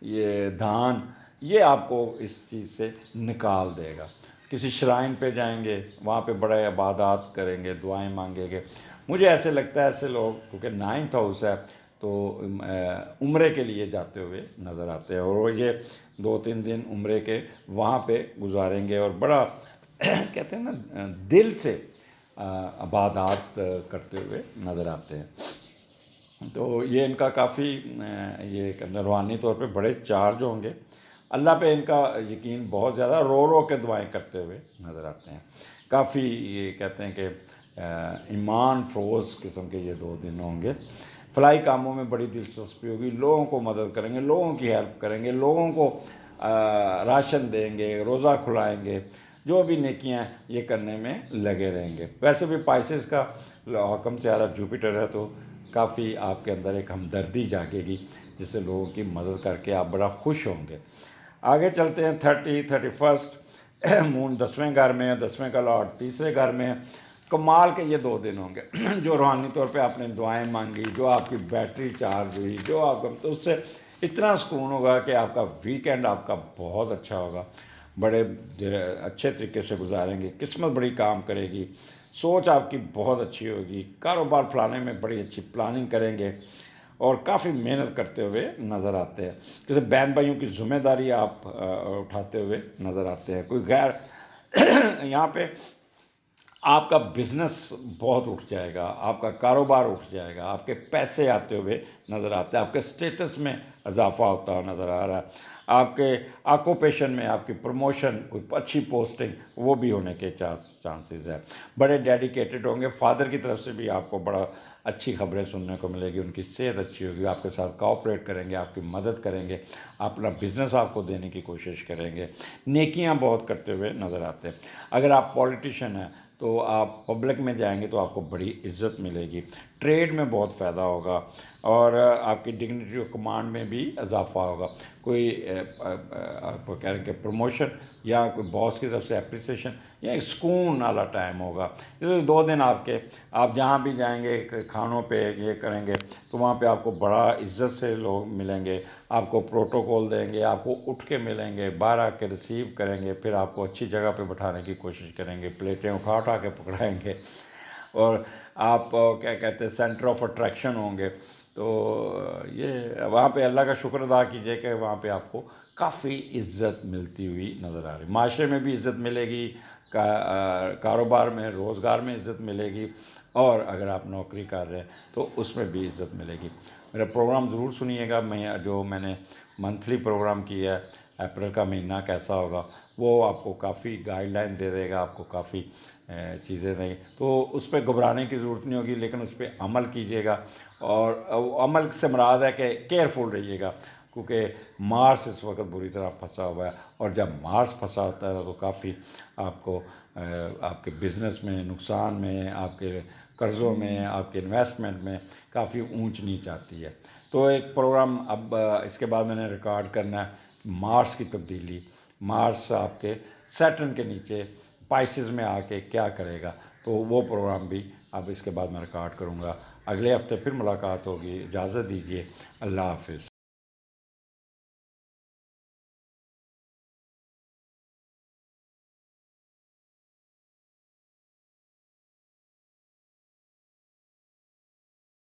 یہ دان، یہ آپ کو اس چیز سے نکال دے گا. کسی شرائن پہ جائیں گے، وہاں پہ بڑے عبادات کریں گے، دعائیں مانگیں گے. مجھے ایسے لگتا ہے ایسے لوگ، کیونکہ 9th ہاؤس ہے، تو عمرے کے لیے جاتے ہوئے نظر آتے ہیں، اور وہ یہ 2-3 دن عمرے کے وہاں پہ گزاریں گے، اور بڑا کہتے ہیں نا دل سے عبادات کرتے ہوئے نظر آتے ہیں. تو یہ ان کا کافی یہ روحانی طور پہ بڑے چارج ہوں گے. اللہ پہ ان کا یقین بہت زیادہ، رو رو کے دعائیں کرتے ہوئے نظر آتے ہیں. کافی یہ کہتے ہیں کہ ایمان فروز قسم کے یہ 2 دن ہوں گے. فلاحی کاموں میں بڑی دلچسپی ہوگی، لوگوں کو مدد کریں گے، لوگوں کی ہیلپ کریں گے، لوگوں کو راشن دیں گے، روزہ کھلائیں گے، جو بھی نیکیاں یہ کرنے میں لگے رہیں گے. ویسے بھی پائسز کا حکم سیارہ جوپیٹر ہے، تو کافی آپ کے اندر ایک ہمدردی جاگے گی، جس سے لوگوں کی مدد کر کے آپ بڑا خوش ہوں گے. آگے چلتے ہیں. 31 مون 10ویں گھر میں ہے، 10ویں کا لارڈ تیسرے گھر میں ہے. کمال کے یہ 2 دن ہوں گے جو روحانی طور پہ آپ نے دعائیں مانگی، جو آپ کی بیٹری چارج ہوئی، جو آپ کا، تو اس سے اتنا سکون ہوگا کہ آپ کا ویکینڈ آپ کا بہت اچھا ہوگا. بڑے اچھے طریقے سے گزاریں گے، قسمت بڑی کام کرے گی، سوچ آپ کی بہت اچھی ہوگی، کاروبار پھیلانے میں بڑی اچھی پلاننگ کریں گے، اور کافی محنت کرتے ہوئے نظر آتے ہیں. جیسے بہن بھائیوں کی ذمہ داری آپ اٹھاتے ہوئے نظر آتے ہیں. کوئی غیر یہاں پہ آپ کا بزنس بہت اٹھ جائے گا، آپ کا کاروبار اٹھ جائے گا، آپ کے پیسے آتے ہوئے نظر آتے ہیں، آپ کے اسٹیٹس میں اضافہ ہوتا ہوا نظر آ رہا ہے، آپ کے آکوپیشن میں آپ کی پروموشن، کوئی اچھی پوسٹنگ وہ بھی ہونے کے چانسز ہے، بڑے ڈیڈیکیٹڈ ہوں گے، فادر کی طرف سے بھی آپ کو بڑا اچھی خبریں سننے کو ملے گی، ان کی صحت اچھی ہوگی، آپ کے ساتھ کوآپریٹ کریں گے، آپ کی مدد کریں گے، اپنا بزنس آپ کو دینے کی کوشش کریں گے، نیکیاں بہت کرتے ہوئے نظر آتے ہیں۔ اگر آپ پولیٹیشین ہیں تو آپ پبلک میں جائیں گے تو آپ کو بڑی عزت ملے گی، ٹریڈ میں بہت فائدہ ہوگا، اور آپ کی ڈگنیٹی اور کمانڈ میں بھی اضافہ ہوگا، کوئی آپ کہہ رہے ہیں کہ پروموشن یا کوئی باس کی طرف سے اپریسیشن یا ایک سکون والا ٹائم ہوگا۔ جیسے 2 دن آپ جہاں بھی جائیں گے کھانوں پہ یہ کریں گے تو وہاں پہ آپ کو بڑا عزت سے لوگ ملیں گے، آپ کو پروٹوکول دیں گے، آپ کو اٹھ کے ملیں گے، باہر آ کے ریسیو کریں گے، پھر آپ کو اچھی جگہ پہ بٹھانے کی کوشش کریں گے، پلیٹیں اٹھا کے پکڑائیں گے، اور آپ کیا کہتے ہیں سینٹر آف اٹریکشن ہوں گے۔ تو یہ وہاں پہ اللہ کا شکر ادا کیجیے کہ وہاں پہ آپ کو کافی عزت ملتی ہوئی نظر آ رہی، معاشرے میں بھی عزت ملے گی، کاروبار میں روزگار میں عزت ملے گی، اور اگر آپ نوکری کر رہے ہیں تو اس میں بھی عزت ملے گی۔ میرا پروگرام ضرور سنیے گا، میں نے منتھلی پروگرام کیا ہے، اپریل کا مہینہ کیسا ہوگا وہ آپ کو کافی گائیڈ لائن دے دے گا، آپ کو کافی چیزیں دیں گے، تو اس پہ گھبرانے کی ضرورت نہیں ہوگی، لیکن اس پہ عمل کیجیے گا، اور عمل سے مراد ہے کہ کیئرفل رہیے گا، کیونکہ مارس اس وقت بری طرح پھنسا ہوا ہے، اور جب مارس پھنسا ہوتا ہے تو کافی آپ کو آپ کے بزنس میں نقصان میں، آپ کے قرضوں میں، آپ کے انویسٹمنٹ میں کافی اونچ نیچ آتی ہے۔ تو ایک پروگرام اب اس کے بعد میں نے ریکارڈ کرنا ہے، مارس کی تبدیلی، مارس آپ کے سیٹرن کے نیچے پائسز میں آ کے کیا کرے گا، تو وہ پروگرام بھی اب اس کے بعد میں ریکارڈ کروں گا۔ اگلے ہفتے پھر ملاقات ہوگی، اجازت دیجیے، اللہ حافظ۔